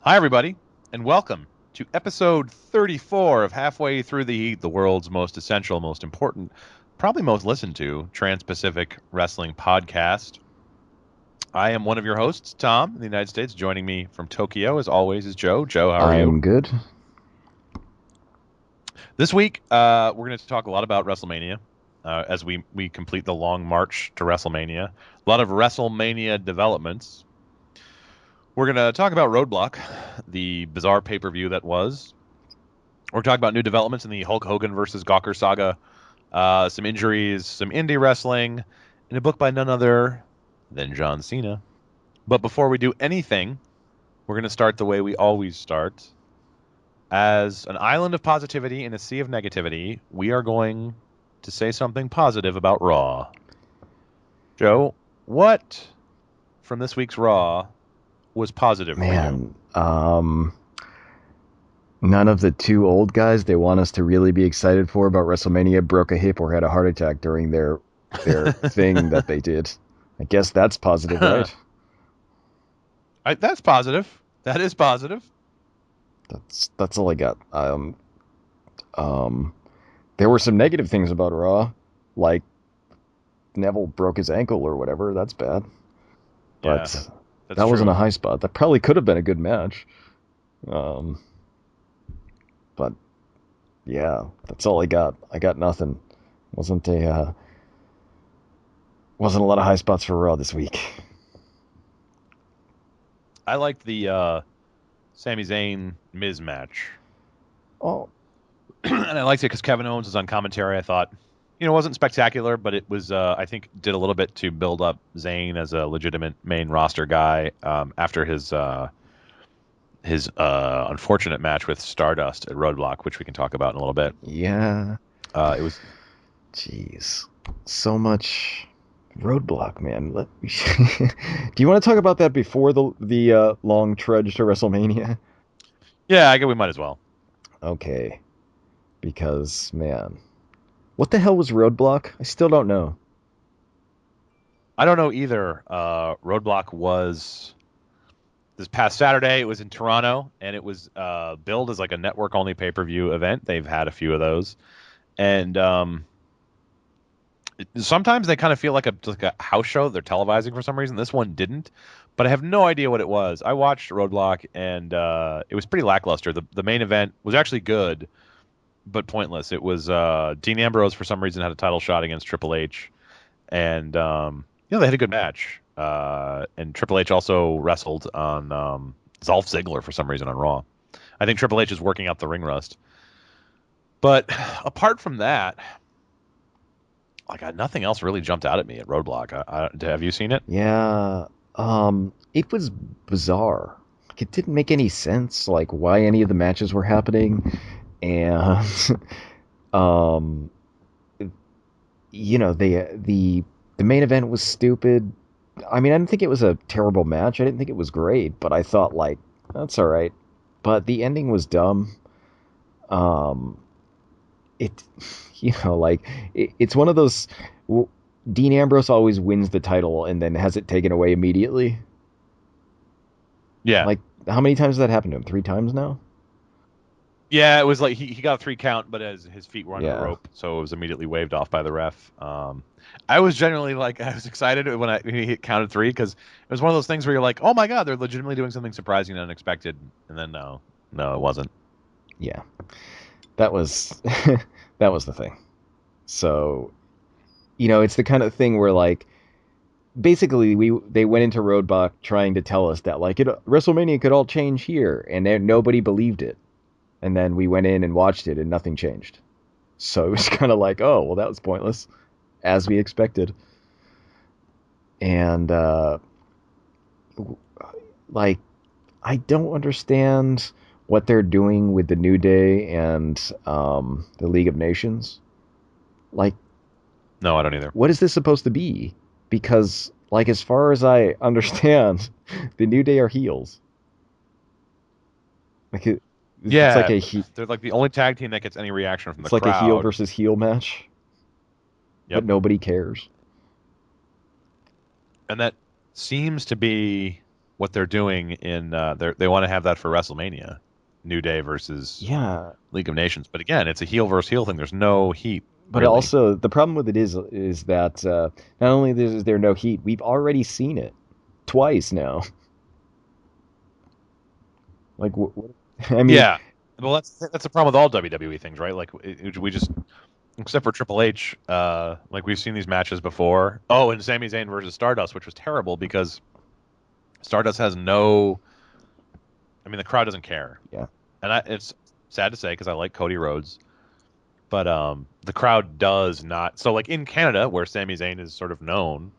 Hi, everybody, and welcome to episode 34 of Halfway Through the Heat, the world's most essential, most important, probably most listened to Trans Pacific Wrestling podcast. I am one of your hosts, Tom, in the United States. Joining me from Tokyo, as always, is Joe. Joe, how are you? I'm good. This week, we're going to talk a lot about WrestleMania as we complete the long march to WrestleMania. A lot of WrestleMania developments. We're going to talk about Roadblock, the bizarre pay-per-view that was. We're talking about new developments in the Hulk Hogan versus Gawker saga, some injuries, some indie wrestling, and a book by none other than John Cena. But before we do anything, we're going to start the way we always start. As an island of positivity in a sea of negativity, we are going to say something positive about Raw. Joe, what from this week's Raw was positive for you? Man, none of the two old guys they want us to really be excited for about WrestleMania broke a hip or had a heart attack during their thing that they did. I guess that's positive, right? That's positive. That is positive. That's all I got. Um, there were some negative things about Raw, like Neville broke his ankle or whatever. That's bad. Yeah, But that's that wasn't true. a high spot. That probably could have been a good match. Um, but yeah, that's all I got. I got nothing. Wasn't a wasn't a lot of high spots for Raw this week. I liked the Sami Zayn Miz match, Oh, and I liked it because Kevin Owens was on commentary. I thought, it wasn't spectacular, but it was. I think did a little bit to build up Zayn as a legitimate main roster guy after his unfortunate match with Stardust at Roadblock, which we can talk about in a little bit. yeah. It was. Jeez, so much roadblock, man. Do you want to talk about that before the long trudge to WrestleMania? Yeah, I guess we might as well. Okay, because man, what the hell was roadblock? I still don't know. I don't know either. Roadblock was this past Saturday. It was in Toronto, and it was billed as like a network only pay per view event. They've had a few of those, and sometimes they kind of feel like a house show they're televising for some reason. This one didn't, but I have no idea what it was. I watched Roadblock, and it was pretty lackluster. The main event was actually good, but pointless. It was Dean Ambrose for some reason had a title shot against Triple H, and they had a good match. And Triple H also wrestled on Dolph Ziggler for some reason on Raw. I think Triple H is working out the ring rust. But apart from that, nothing else really jumped out at me at Roadblock. Have you seen it? Yeah, it was bizarre. Like, it didn't make any sense, like why any of the matches were happening, and um, the main event was stupid. I mean, I didn't think it was a terrible match. I didn't think it was great, but I thought like that's all right. But the ending was dumb. Um, it, it's one of those. Dean Ambrose always wins the title and then has it taken away immediately. Yeah. Like, how many times has that happened to him? 3 times now? Yeah, it was like he got a 3 count, but as his feet were under the Yeah. rope, so it was immediately waved off by the ref. I was genuinely I was excited when he hit counted three because it was one of those things where you're like, oh my god, they're legitimately doing something surprising and unexpected, and then no, it wasn't. Yeah. That was that was the thing. So, it's the kind of thing where like basically they went into Roadblock trying to tell us that like WrestleMania could all change here and nobody believed it. And then we went in and watched it and nothing changed. So it was kind of like, oh, well that was pointless as we expected. And like I don't understand what they're doing with the New Day and the League of Nations. Like, No, I don't either. what is this supposed to be? Because, like, as far as I understand, the New Day are heels. Like, it's like Yeah, a they're like the only tag team that gets any reaction from the it's like a heel crowd. versus heel match, but Yep, nobody cares. and that seems to be what they're doing in they want to have that for WrestleMania, New Day versus Yeah, League of Nations. But again, it's a heel versus heel thing. There's no heat but really. also the problem with it is that not only is there no heat, we've already seen it twice now. Like, I mean, Yeah. Well, that's the problem with all WWE things, right? Like we just, except for Triple H, like we've seen these matches before. Oh, and Sami Zayn versus Stardust, which was terrible because Stardust has no. I mean, the crowd doesn't care, yeah, and it's sad to say because I like Cody Rhodes, but the crowd does not. So, like in Canada, where Sami Zayn is sort of known,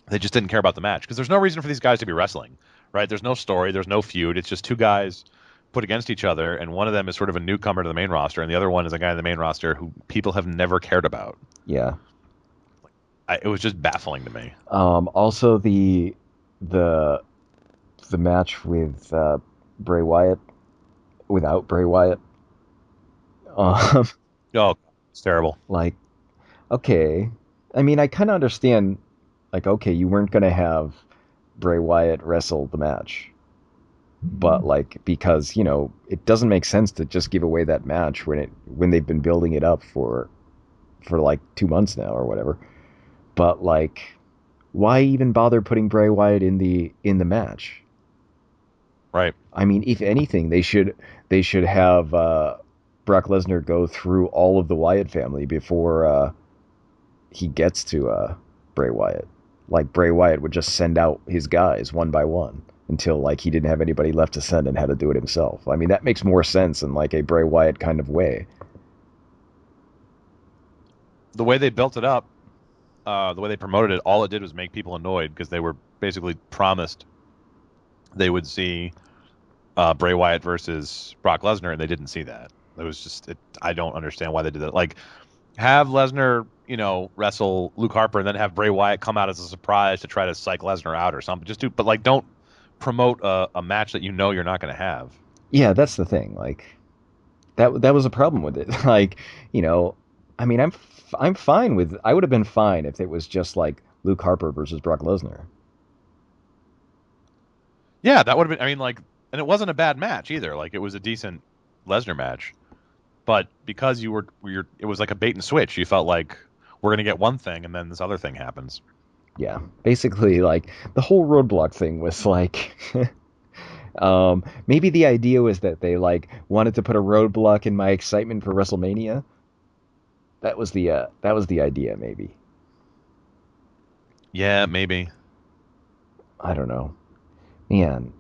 they just didn't care about the match because there's no reason for these guys to be wrestling, right? There's no story, there's no feud. It's just two guys put against each other, and one of them is sort of a newcomer to the main roster, and the other one is a guy in the main roster who people have never cared about. yeah. It was just baffling to me. Also, the the match with Bray Wyatt without Bray Wyatt. Um, Oh, it's terrible. like, okay, I mean, I kind of understand. Like, okay, you weren't gonna have Bray Wyatt wrestle the match, but like because it doesn't make sense to just give away that match when they've been building it up for like 2 months now or whatever. But like, why even bother putting Bray Wyatt in the match? Right. I mean, if anything, they should have Brock Lesnar go through all of the Wyatt family before he gets to Bray Wyatt. Like Bray Wyatt would just send out his guys one by one until like he didn't have anybody left to send and had to do it himself. I mean, that makes more sense in like a Bray Wyatt kind of way. The way they built it up, the way they promoted it, all it did was make people annoyed because they were basically promised they would see Bray Wyatt versus Brock Lesnar, and they didn't see that. It was just, I don't understand why they did that. Like, have Lesnar, wrestle Luke Harper, and then have Bray Wyatt come out as a surprise to try to psych Lesnar out or something. Just do, but like, don't promote a match that you're not going to have. Yeah, that's the thing. Like that was a problem with it. Like, you know, I mean, I'm fine with. I would have been fine if it was just like Luke Harper versus Brock Lesnar. Yeah, that would have been. I mean, like, and it wasn't a bad match either. Like, it was a decent Lesnar match, but because it was like a bait and switch. You felt like we're going to get one thing, and then this other thing happens. Yeah, basically, like the whole roadblock thing was like. Maybe the idea was that they like wanted to put a roadblock in my excitement for WrestleMania. That was the idea, maybe. Yeah, maybe. I don't know, man.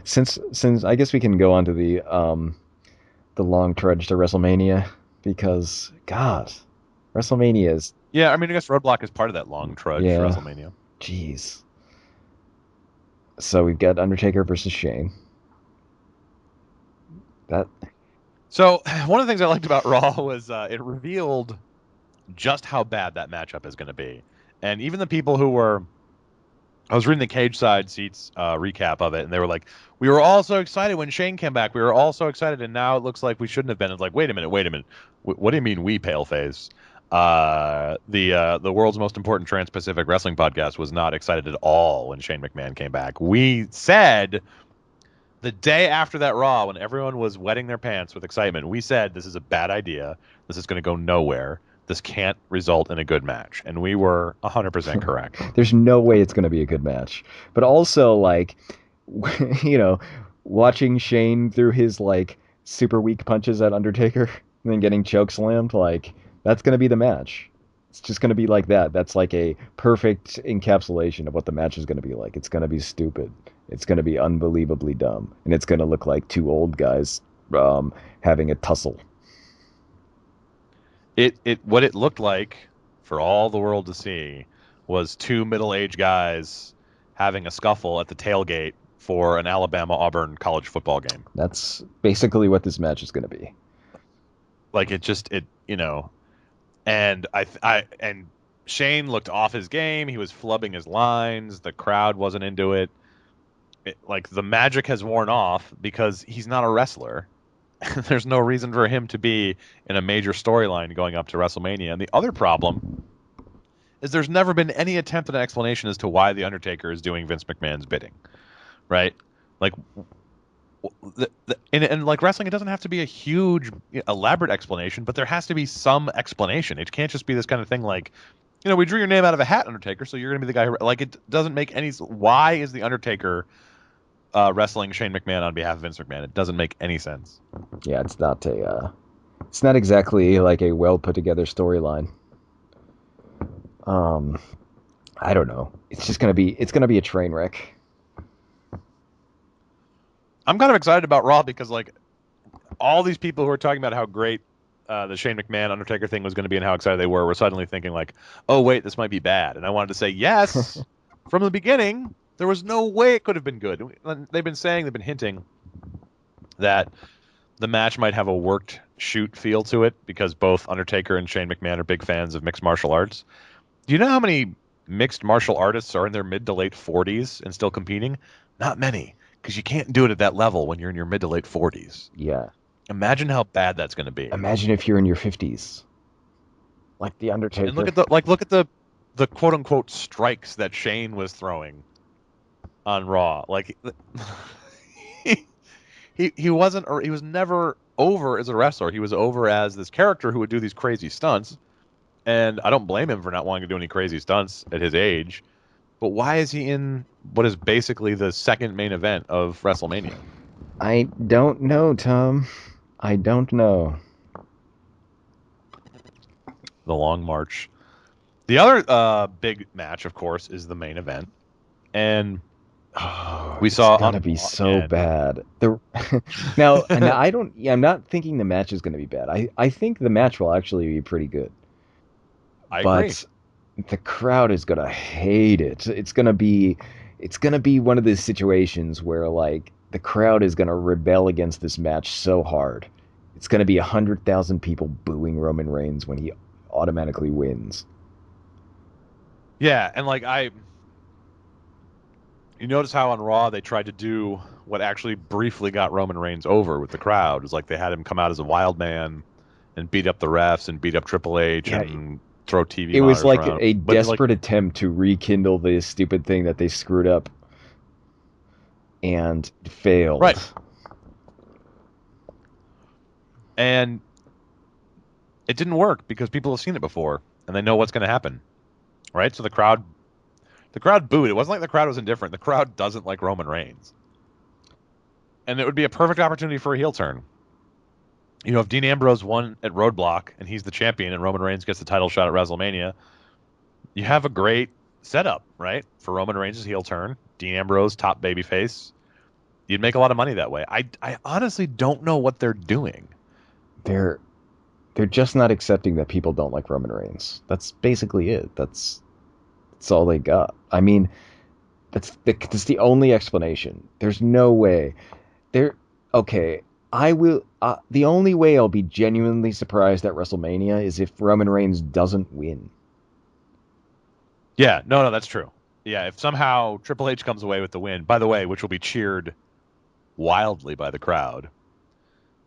Since I guess we can go on to the long trudge to WrestleMania because God, WrestleMania is Yeah, I mean, I guess Roadblock is part of that long trudge to yeah, WrestleMania. jeez. So we've got Undertaker versus Shane. That So one of the things I liked about Raw was it revealed just how bad that matchup is going to be, and even the people who were I was reading the Cage Side Seats recap of it, and they were like, "We were all so excited when Shane came back. We were all so excited, and now it looks like we shouldn't have been." It's like, wait a minute, wait a minute. What do you mean we paleface? The world's most important Trans-Pacific Wrestling podcast was not excited at all when Shane McMahon came back. We said the day after that Raw, when everyone was wetting their pants with excitement, we said this is a bad idea. This is going to go nowhere. This can't result in a good match, and we were 100% correct. there's no way it's going to be a good match. But also like you know, watching Shane through his like super weak punches at Undertaker and then getting choke slammed, like that's gonna be the match. It's just gonna be like that. That's like a perfect encapsulation of what the match is gonna be like. It's gonna be stupid. It's gonna be unbelievably dumb, and it's gonna look like two old guys having a tussle. It what it looked like for all the world to see was two middle-aged guys having a scuffle at the tailgate for an Alabama Auburn college football game. That's basically what this match is gonna be. Like and and Shane looked off his game. He was flubbing his lines. The crowd wasn't into it. Like the magic has worn off because he's not a wrestler. There's no reason for him to be in a major storyline going up to WrestleMania. And the other problem is there's never been any attempt at an explanation as to why the Undertaker is doing Vince McMahon's bidding, right? Like, and like wrestling, it doesn't have to be a huge, elaborate explanation, but there has to be some explanation. It can't just be this kind of thing like, we drew your name out of a hat, Undertaker, so you're going to be the guy who, like, it doesn't make any. Why is the Undertaker wrestling Shane McMahon on behalf of Vince McMahon? It doesn't make any sense. Yeah, it's not exactly like a well put together storyline. Um, I don't know. It's gonna be a train wreck. I'm kind of excited about Raw because like all these people who are talking about how great the Shane McMahon Undertaker thing was going to be and how excited they were suddenly thinking like, oh wait, this might be bad. And I wanted to say yes from the beginning. There was no way it could have been good. They've been hinting that the match might have a worked shoot feel to it because both Undertaker and Shane McMahon are big fans of mixed martial arts. Do you know how many mixed martial artists are in their mid to late 40s and still competing? Not many, because you can't do it at that level when you're in your mid to late 40s. Yeah. Imagine how bad that's going to be. Imagine if you're in your 50s, like the Undertaker. And look at the quote unquote strikes that Shane was throwing on Raw. Like he wasn't, or he was never over as a wrestler. He was over as this character who would do these crazy stunts. And I don't blame him for not wanting to do any crazy stunts at his age. But why is he in what is basically the second main event of WrestleMania? I don't know, Tom. I don't know. The Long March. The other big match, of course, is the main event. And we saw it's gonna be so bad. Now I don't. Yeah, I'm not thinking the match is gonna be bad. I think the match will actually be pretty good. I agree. The crowd is gonna hate it. It's gonna be one of those situations where like the crowd is gonna rebel against this match so hard. It's gonna be 100,000 people booing Roman Reigns when he automatically wins. Yeah, and like you notice how on Raw they tried to do what actually briefly got Roman Reigns over with the crowd. It was like they had him come out as a wild man and beat up the refs and beat up Triple H and throw TV. It was like around. a desperate attempt to rekindle this stupid thing that they screwed up and failed. Right. And it didn't work because people have seen it before and they know what's going to happen. Right? So the crowd booed. It wasn't like the crowd was indifferent. The crowd doesn't like Roman Reigns. And it would be a perfect opportunity for a heel turn. If Dean Ambrose won at Roadblock and he's the champion and Roman Reigns gets the title shot at WrestleMania, you have a great setup, right? For Roman Reigns' heel turn. Dean Ambrose, top babyface. You'd make a lot of money that way. I honestly don't know what they're doing. They're just not accepting that people don't like Roman Reigns. That's basically it. That's all they got. I mean, that's the only explanation. There's no way. Okay, I will. The only way I'll be genuinely surprised at WrestleMania is if Roman Reigns doesn't win. Yeah, no, that's true. Yeah, if somehow Triple H comes away with the win, by the way, which will be cheered wildly by the crowd.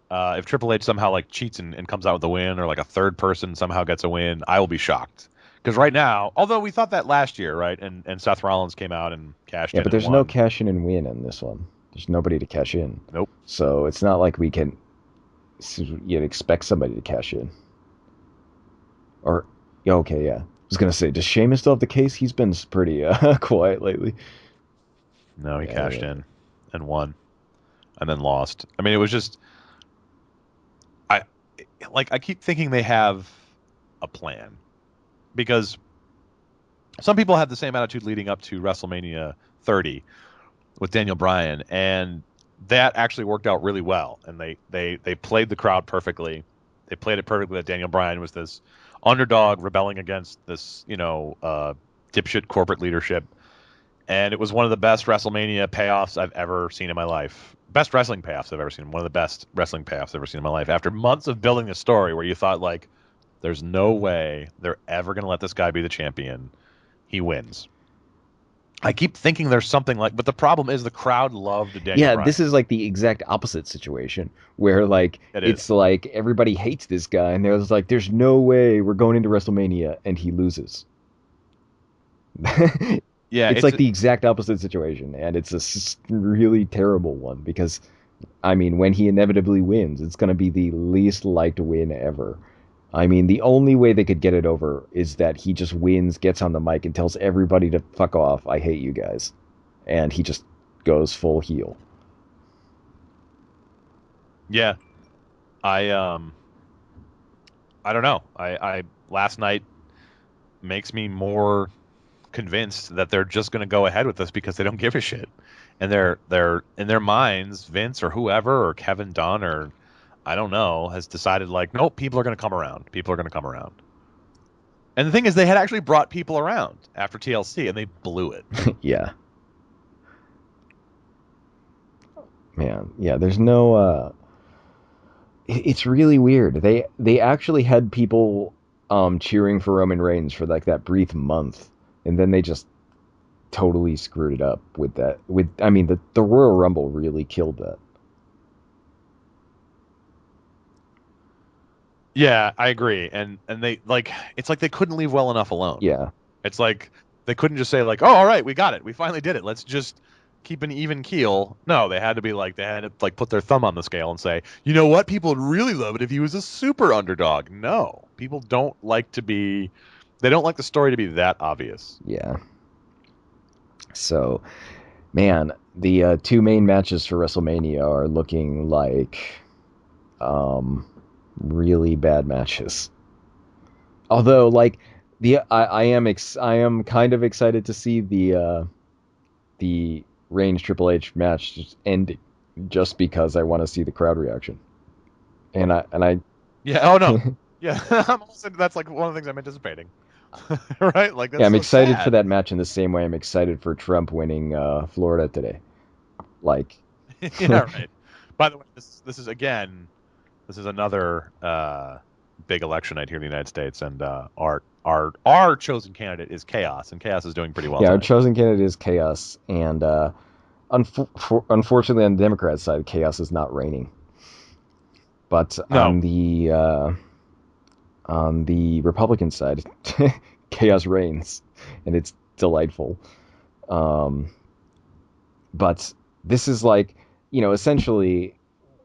If Triple H somehow like cheats and comes out with a win, or like a third person somehow gets a win, I will be shocked. Because right now, although we thought that last year, right, and Seth Rollins came out and cashed in. Yeah, but there's no cash in and win in this one. There's nobody to cash in. Nope. So it's not like we can you'd expect somebody to cash in. Or, okay, yeah. I was going to say, does Sheamus still have the case? He's been pretty quiet lately. No, he cashed in and won and then lost. I mean, it was just... I keep thinking they have a plan. Because some people had the same attitude leading up to WrestleMania 30 with Daniel Bryan, and that actually worked out really well. And they played the crowd perfectly. They played it perfectly that Daniel Bryan was this underdog rebelling against this, dipshit corporate leadership. And it was one of the best WrestleMania payoffs I've ever seen in my life. Best wrestling payoffs I've ever seen. One of the best wrestling payoffs I've ever seen in my life. After months of building this story where you thought, like, there's no way they're ever going to let this guy be the champion. He wins. I keep thinking there's something like, but the problem is the crowd loved Daniel Bryan. This is like the exact opposite situation where like it's like everybody hates this guy and there's no way we're going into WrestleMania and he loses. Yeah, It's it's like the exact opposite situation, and it's a really terrible one because I mean, when he inevitably wins, it's going to be the least liked win ever. I mean, the only way they could get it over is that he just wins, gets on the mic, and tells everybody to fuck off. I hate you guys, and he just goes full heel. yeah. I I don't know. I last night makes me more convinced that they're just going to go ahead with this because they don't give a shit. And they're in their minds, Vince or whoever or Kevin Dunn or I don't know has decided like, nope, people are going to come around. People are going to come around. And the thing is, they had actually brought people around after TLC, and they blew it. Yeah, man. Yeah, there's no. It's really weird. They actually had people cheering for Roman Reigns for like that brief month, and then they just totally screwed it up with that. With I mean, the Royal Rumble really killed that. Yeah, I agree. And they like it's like they couldn't leave well enough alone. Yeah, It's like they couldn't just say like, "Oh, all right, we got it. We finally did it. Let's just keep an even keel." No, they had to be like they had to like put their thumb on the scale and say, "You know what? People would really love it if he was a super underdog." No, people don't like to be they don't like the story to be that obvious. yeah. So, man, the two main matches for WrestleMania are looking like um, really bad matches. Although, like I am kind of excited to see the Reigns Triple H match just end, just because I want to see the crowd reaction. And I Yeah. Oh no. Yeah. I'm also that's like one of the things I'm anticipating. Right? Like yeah, that's I'm so excited for sad. that match in the same way I'm excited for Trump winning Florida today. Like, Yeah. Right. By the way, this is again this is another big election night here in the United States, and our chosen candidate is Chaos, and Chaos is doing pretty well yeah, our tonight. chosen candidate is Chaos, and unfortunately on the Democrat side, Chaos is not reigning. But No, on the Republican side, Chaos reigns, and it's delightful. Um, but this is like, essentially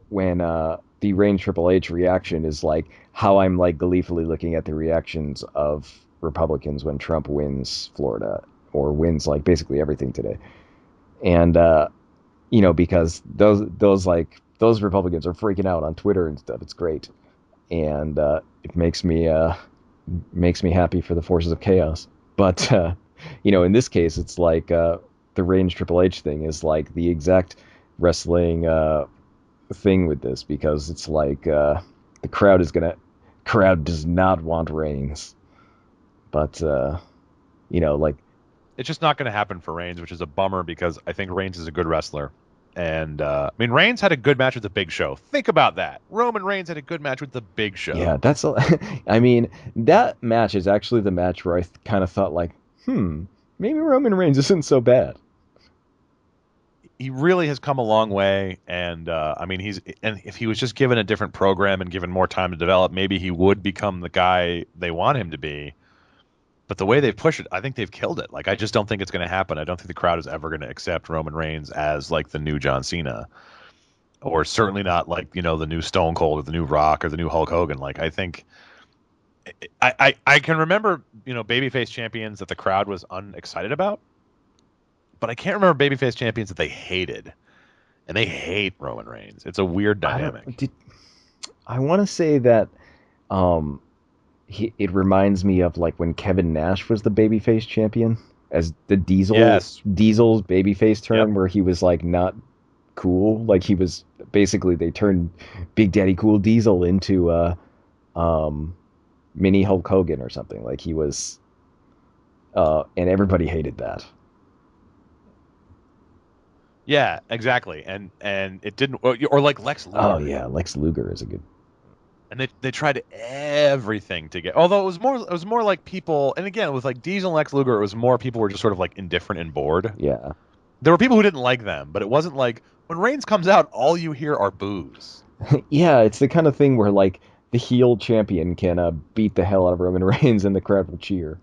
when the Reign Triple H reaction is like how I'm like gleefully looking at the reactions of Republicans when Trump wins Florida or wins like basically everything today. And because those Republicans are freaking out on Twitter and stuff. It's great, and it makes me happy for the forces of chaos. But in this case, it's like the Reigns Triple H thing is like the exact wrestling thing with this because it's like the crowd does not want Reigns, but like it's just not going to happen for Reigns, which is a bummer because I think Reigns is a good wrestler. And I mean, Reigns had a good match with the Big Show. Think about that. Roman Reigns had a good match with the Big yeah, Show. I mean, that match is actually the match where I kind of thought like, maybe Roman Reigns isn't so bad. He really has come a long way, and I mean, and if he was just given a different program and given more time to develop, maybe he would become the guy they want him to be. But the way they've pushed it, I think they've killed it. Like, I just don't think it's going to happen. I don't think the crowd is ever going to accept Roman Reigns as like the new John Cena, or certainly not like the new Stone Cold or the new Rock or the new Hulk Hogan. Like, I think I can remember babyface champions that the crowd was unexcited about, but I can't remember babyface champions that they hated, and they hate Roman Reigns. It's a weird I don't dynamic. did I want to say that um it reminds me of like when Kevin Nash was the babyface champion as the Yes. Diesel's babyface Yep. turn where he was like not cool, like he was basically they turned Big Daddy Cool Diesel into um mini Hulk Hogan or something. Like he was and everybody hated that. Yeah, exactly. And it didn't or like Lex Oh Luger. yeah, Lex Luger is a good. And they tried everything to get although it was more like people and again with like Diesel and Lex Luger it was more people were just sort of like indifferent and bored. Yeah. There were people who didn't like them, but it wasn't like when Reigns comes out all you hear are boos. Yeah, it's the kind of thing where like the heel champion can beat the hell out of Roman Reigns and the crowd will cheer.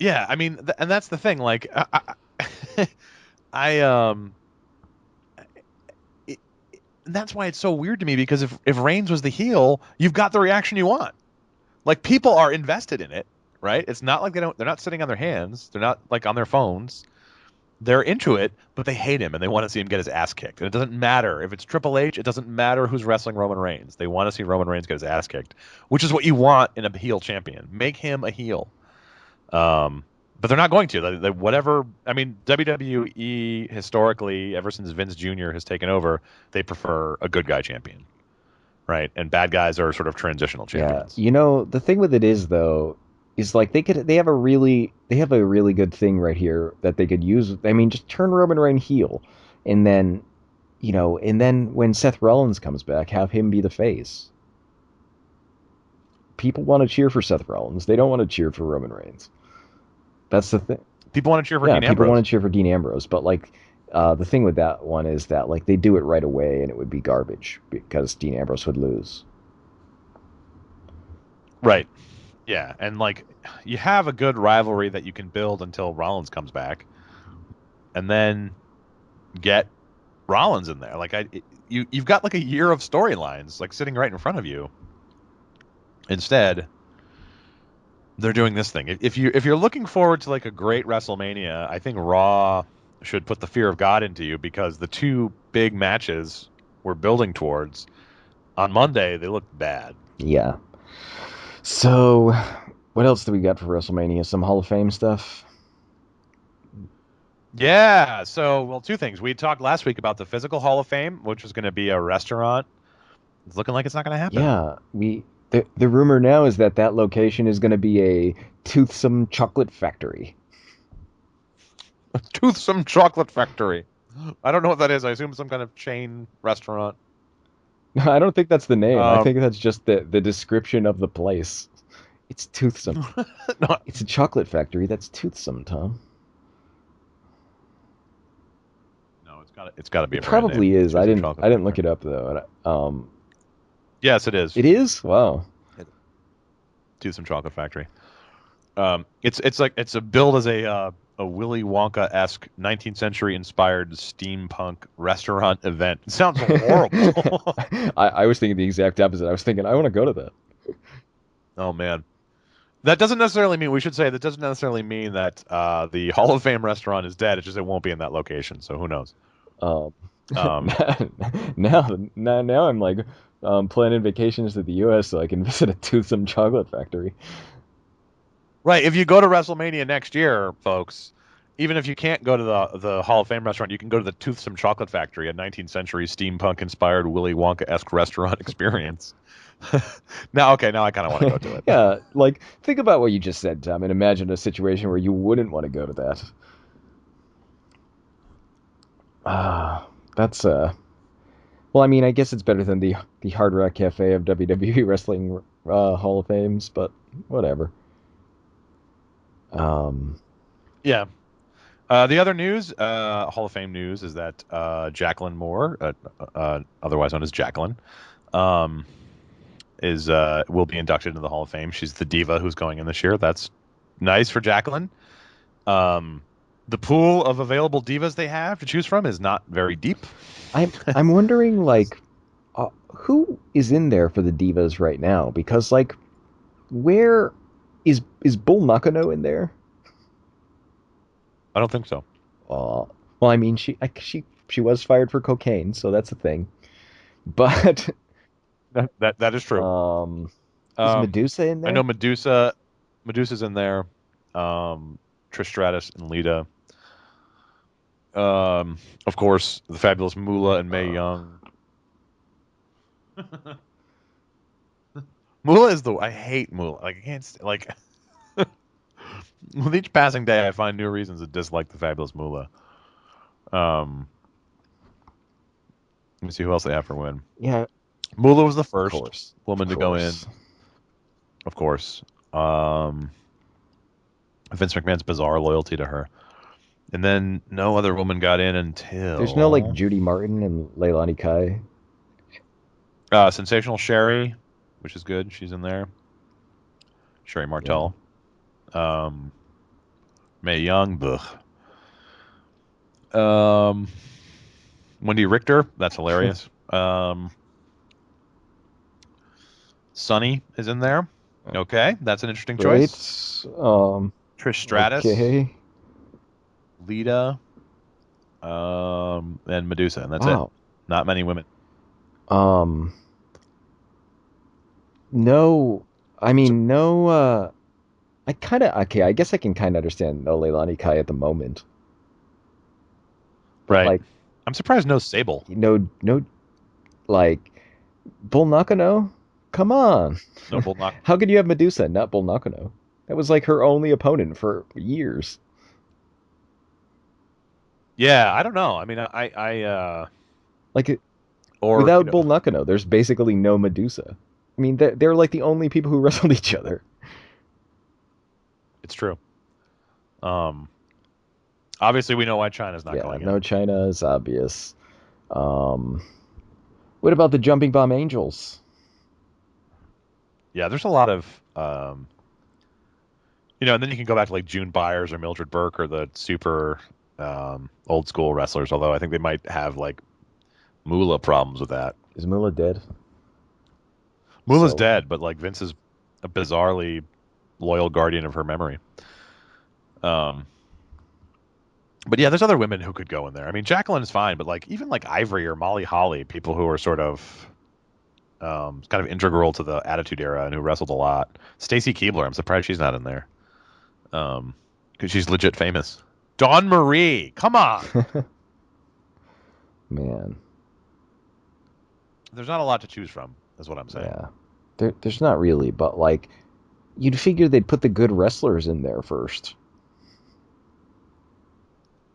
Yeah, I mean, and that's the thing. Like, I it, and that's why it's so weird to me because if Reigns was the heel, you've got the reaction you want. Like, people are invested in it, right? It's not like they're not sitting on their hands. They're not like on their phones. They're into it, but they hate him and they want to see him get his ass kicked. And it doesn't matter if it's Triple H. It doesn't matter who's wrestling Roman Reigns. They want to see Roman Reigns get his ass kicked, which is what you want in a heel champion. Make him a heel. Um, but they're not going to. Whatever. I mean, WWE historically, ever since Vince Jr. has taken over, they prefer a good guy champion, right? And bad guys are sort of transitional Yeah, champions. the thing with it is though, is like they have a really good thing right here that they could use. I mean, just turn Roman Reigns heel, and then and then when Seth Rollins comes back, have him be the face. People want to cheer for Seth Rollins. They don't want to cheer for Roman Reigns. That's the thing. People want to cheer for Yeah, Dean people want Ambrose. to cheer for Dean Ambrose, but like the thing with that one is that like they do it right away, and it would be garbage because Dean Ambrose would lose. Right. Yeah, and like you have a good rivalry that you can build until Rollins comes back, and then get Rollins in there. You've got like a year of storylines like sitting right in front of you. Instead, they're doing this thing. If you're looking forward to like a great WrestleMania, I think Raw should put the fear of God into you because the two big matches we're building towards on Monday, they look bad. Yeah. So, what else do we got for WrestleMania? Some Hall of Fame stuff. Yeah. So, well, two things. We talked last week about the physical Hall of Fame, which was going to be a restaurant. It's looking like it's not going to happen. Yeah, the rumor now is that that location is going to be a toothsome chocolate factory. Toothsome Chocolate Factory. I don't know what that is. I assume some kind of chain restaurant. I don't think that's the name. I Um, think that's just the description of the place. It's toothsome. no, It's a chocolate factory that's toothsome, Tom. no, it's got to be It a brand name. probably is. Toothsome I Chocolate didn't look Factory. it up though. Yes, it is. It is. Wow. Toothsome Chocolate Factory. It's a build as a Willy Wonka esque 19th century inspired steampunk restaurant event. It sounds horrible. I was thinking the exact opposite. I was thinking I want to go to that. Oh man, that doesn't necessarily mean we should say that doesn't necessarily mean that the Hall of Fame restaurant is dead. It's just it won't be in that location. So who knows? Um, Um, now I'm like planning vacations to the U.S. so I can visit a toothsome chocolate factory. right. If you go to WrestleMania next year, folks, even if you can't go to the Hall of Fame restaurant, you can go to the Toothsome Chocolate Factory, a 19th century steampunk inspired Willy Wonka esque restaurant experience. Now I kind of want to go to it. Yeah, like think about what you just said, Tom, and imagine a situation where you wouldn't want to go to that. Ah, that's well, I mean, I guess it's better than the Hard Rock Cafe of WWE Wrestling Hall of Fames, but whatever. Um, Yeah. The other news, Hall of Fame news, is that Jacqueline Moore, otherwise known as Jacqueline, um, is will be inducted into the Hall of Fame. She's the diva who's going in this year. That's nice for Jacqueline. Um, the pool of available divas they have to choose from is not very deep. I'm wondering like who is in there for the divas right now? Because like where is Bull Nakano in there? I don't think so. Uh, well, I mean, she was fired for cocaine, so that's a thing. But That is true. um, is Um, Medusa in I know there? Medusa's in there. Trish Stratus and Lita. Of course, the fabulous Moolah and Mae Uh, Young. Moolah is the I hate Moolah. Like I can't like with each passing day, I find new reasons to dislike the fabulous Moolah. Um, let me see who else they have for win. yeah, Moolah was the of first course, of woman to go in, course. of course. Vince McMahon's bizarre loyalty to her, and then no other woman got in There's no like until Judy Martin and Leilani Kai. Sensational Sherry, which is good. She's in there. Sherry Yeah. Martel. Um, Mae Young. Um, Wendy Richter. That's hilarious. Sunny is in there. Okay, that's an interesting Great. choice. Trish Stratus, Okay. Lita, and Medusa, and that's it. Wow. Not many women. Um, no, I So, mean, no, I kind of, okay, I guess I can kind of understand no Leilani Kai at the moment, but right. like, I'm surprised no Sable. no, like, Bull Nakano? Come on. No Bull Knock. How could you have Medusa and not Bull Nakano? That was like her only opponent for years. Yeah, I don't know. I mean, Like, or without Bull Nakano, there's basically no Medusa. I mean, they're like the only people who wrestled each other. it's true. Um, Obviously we know why China's not Yeah, going in. no China is obvious. Um, what about the Jumping Bomb Angels? Yeah, there's a lot of and then you can go back to like June Byers or Mildred Burke or the super old school wrestlers. Although I think they might have like Moolah problems with that. Is Moolah dead? Moolah's So, dead, but like Vince is a bizarrely loyal guardian of her memory. Um, but yeah, there's other women who could go in there. I mean, Jacqueline is fine, but like even like Ivory or Molly Holly, people who are sort of kind of integral to the Attitude Era and who wrestled a lot. Stacy Keebler, I'm surprised she's not in there. Because she's legit famous. Dawn Marie, come on. man, There's not a lot to choose from, is what I'm saying. yeah. There's not really, but like, you'd figure they'd put the good wrestlers in there first.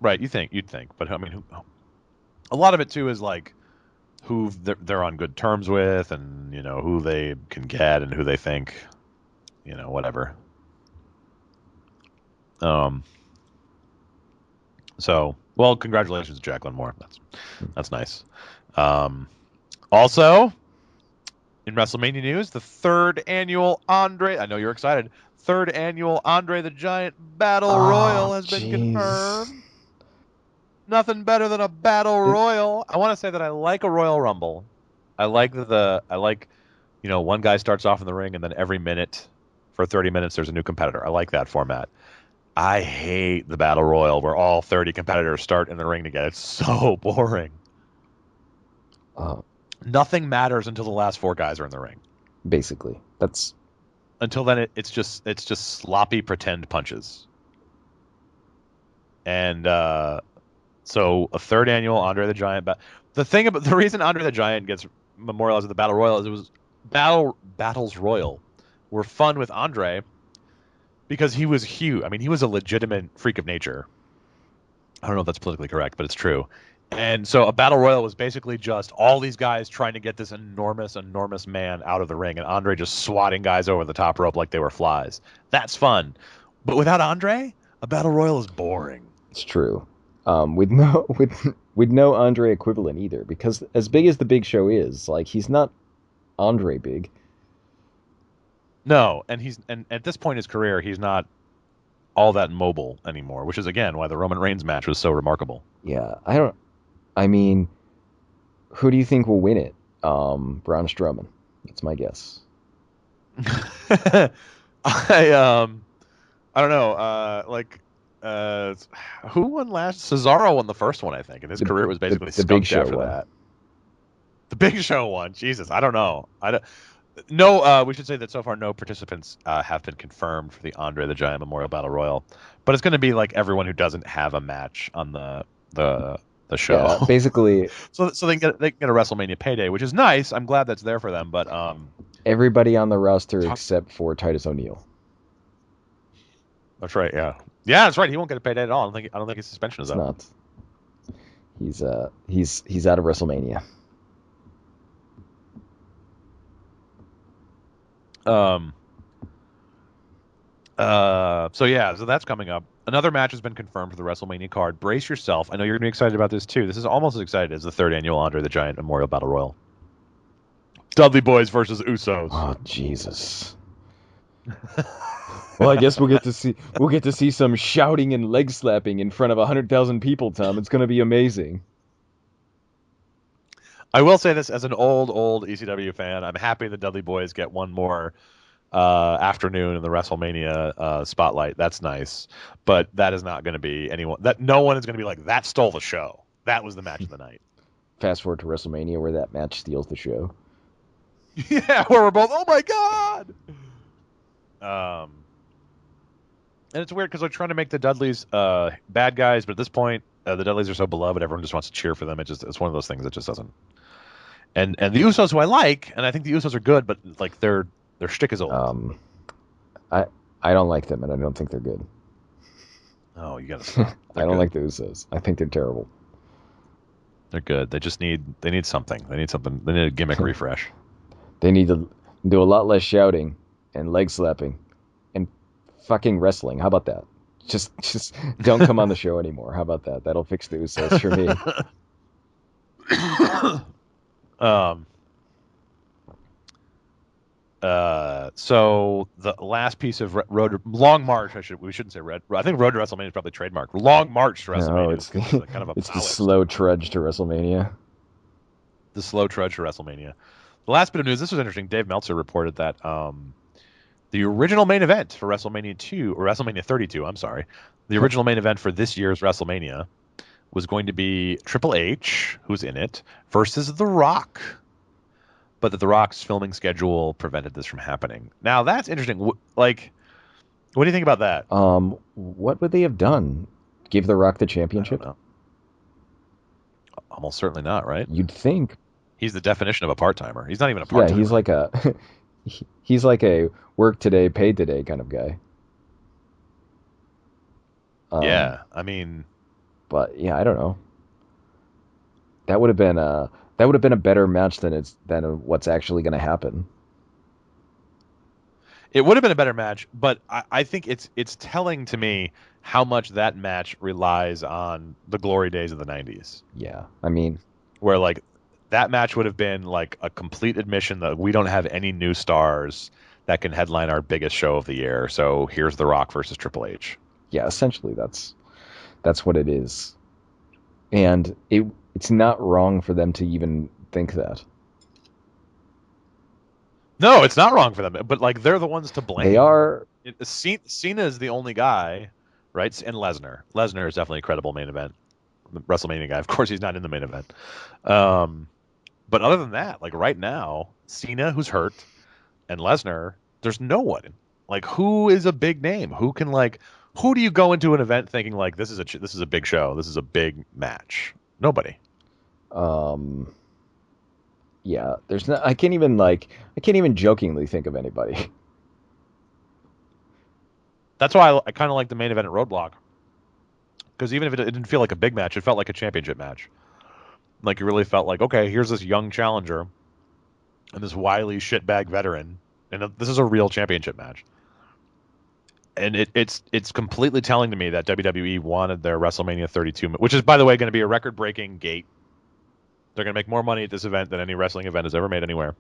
Right, you'd think, but I mean, a lot of it too is like who they're on good terms with, and who they can get, and who they think, whatever. Um, so, well, congratulations, Jacqueline Moore. That's nice. Um, Also, in WrestleMania news, the third annual Andre. I know you're excited. Third annual Andre the Giant Battle Oh, Royal has been jeez. confirmed. Nothing better than a battle It- royal. I want to say that I like a Royal Rumble. I like one guy starts off in the ring and then every minute for 30 minutes there's a new competitor. I like that format. I hate the battle royal where all 30 competitors start in the ring together. It's so boring. uh, Nothing matters until the last four guys are in the ring. basically, that's Until then it's just sloppy pretend punches. And so a third annual Andre the Giant. The reason Andre the Giant gets memorialized at the Battle Royal is it was battles royal were fun with Andre because he was huge. I mean, he was a legitimate freak of nature. I don't know if that's politically correct, but it's true. And so a battle royal was basically just all these guys trying to get this enormous, enormous man out of the ring, and Andre just swatting guys over the top rope like they were flies. That's fun. But without Andre, a battle royal is boring. it's true. With no with no Andre equivalent either, because as big as the Big Show is, like he's not Andre big. No, and at this point in his career, he's not all that mobile anymore, which is again why the Roman Reigns match was so remarkable. Yeah, I don't. I mean, who do you think will win it? Braun Strowman. That's my guess. I I don't know. Uh, who won last? Cesaro won the first one, I think, and his The career was basically the Big skunked Show after one. that. The Big Show won. Jesus, I don't know. I don't. No, we should say that so far no participants have been confirmed for the Andre the Giant Memorial Battle Royal, but it's going to be like everyone who doesn't have a match on the Yeah, show. basically So they can get a WrestleMania payday, which is nice. I'm glad that's there for them, but everybody on the roster talk, except for Titus O'Neil. that's right. Yeah, yeah, that's right. He won't get a payday at all. I don't think his suspension is It's up. not. He's out of WrestleMania. Um. So yeah, so that's coming up. Another match has been confirmed for the WrestleMania card. Brace yourself. I know you're gonna be excited about this too. This is almost as excited as the third annual Andre the Giant Memorial Battle Royal. Dudley Boys versus Usos. Oh Jesus. Well, I guess we'll get to see some shouting and leg slapping in front of 100,000 people, Tom. It's gonna be amazing. I will say this as an old ECW fan, I'm happy the Dudley Boys get one more afternoon in the WrestleMania spotlight. That's nice, but that is not going to be anyone. That no one is going to be like that stole the show. That was the match of the night. Fast forward to WrestleMania, where that match steals the show. Yeah, where we're both, oh my god. And it's weird because they're trying to make the Dudleys bad guys, but at this point, the Dudleys are so beloved, everyone just wants to cheer for them. It's one of those things that just doesn't. And the Usos, who I like, and I think the Usos are good, but like their shtick is old. I I don't like them, and I don't think they're good. Oh, you gotta stop. I don't like the Usos. I think they're terrible. They're good. They need something. They need something. They need a gimmick refresh. They need to do a lot less shouting and leg slapping and fucking wrestling. How about that? Just don't come on the show anymore. How about that? That'll fix the Usos for me. um. So the last piece of road long march. We shouldn't say red. I think road to WrestleMania is probably trademarked. Long march to WrestleMania. No, it's is like kind of a it's the ballast. slow trudge to WrestleMania. The slow trudge to WrestleMania. The last bit of news. This was interesting. Dave Meltzer reported that the original main event for WrestleMania 2 or WrestleMania 32. I'm sorry. The original main event for this year's WrestleMania was going to be Triple H, who's in it, versus The Rock. But that The Rock's filming schedule prevented this from happening. Now that's interesting. Like, what do you think about that? What would they have done? Give The Rock the championship? Almost certainly not, right? You'd think. He's the definition of a part-timer. He's not even a part-timer. Yeah, he's like a work today, paid today kind of guy. Yeah, I mean, but yeah, I don't know. That would have been a better match than what's actually going to happen. it would have been a better match, but I think it's telling to me how much that match relies on the glory days of the 90s. Yeah, I mean, where like that match would have been like a complete admission that we don't have any new stars that can headline our biggest show of the year. So here's The Rock versus Triple H. Yeah, essentially that's what it is. And it's not wrong for them to even think that. No, it's not wrong for them, but like they're the ones to blame. They are. Cena is the only guy, right? And Lesnar. Lesnar is definitely a credible main event WrestleMania guy. Of course, he's not in the main event. But other than that, like right now, Cena, who's hurt, and Lesnar, there's no one. Like, who is a big name? Who can like? Who do you go into an event thinking like this is a big show, this is a big match? Nobody. Yeah, there's not. I can't even jokingly think of anybody. That's why I kind of like the main event at Roadblock, because even if it didn't feel like a big match, it felt like a championship match. Like you really felt like, okay, here's this young challenger and this wily shitbag veteran, and this is a real championship match. And it's completely telling to me that WWE wanted their WrestleMania 32, which is, by the way, going to be a record-breaking gate. They're going to make more money at this event than any wrestling event has ever made anywhere.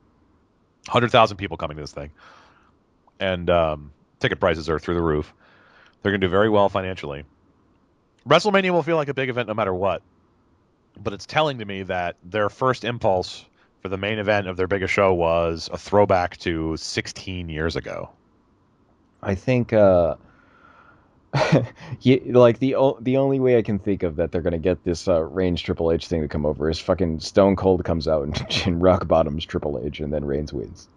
100,000 people coming to this thing. And ticket prices are through the roof. They're going to do very well financially. WrestleMania will feel like a big event no matter what. But it's telling to me that their first impulse for the main event of their biggest show was a throwback to 16 years ago. I think like the only way I can think of that they're gonna get this Reigns Triple H thing to come over is fucking Stone Cold comes out and rock bottoms Triple H, and then Reigns wins.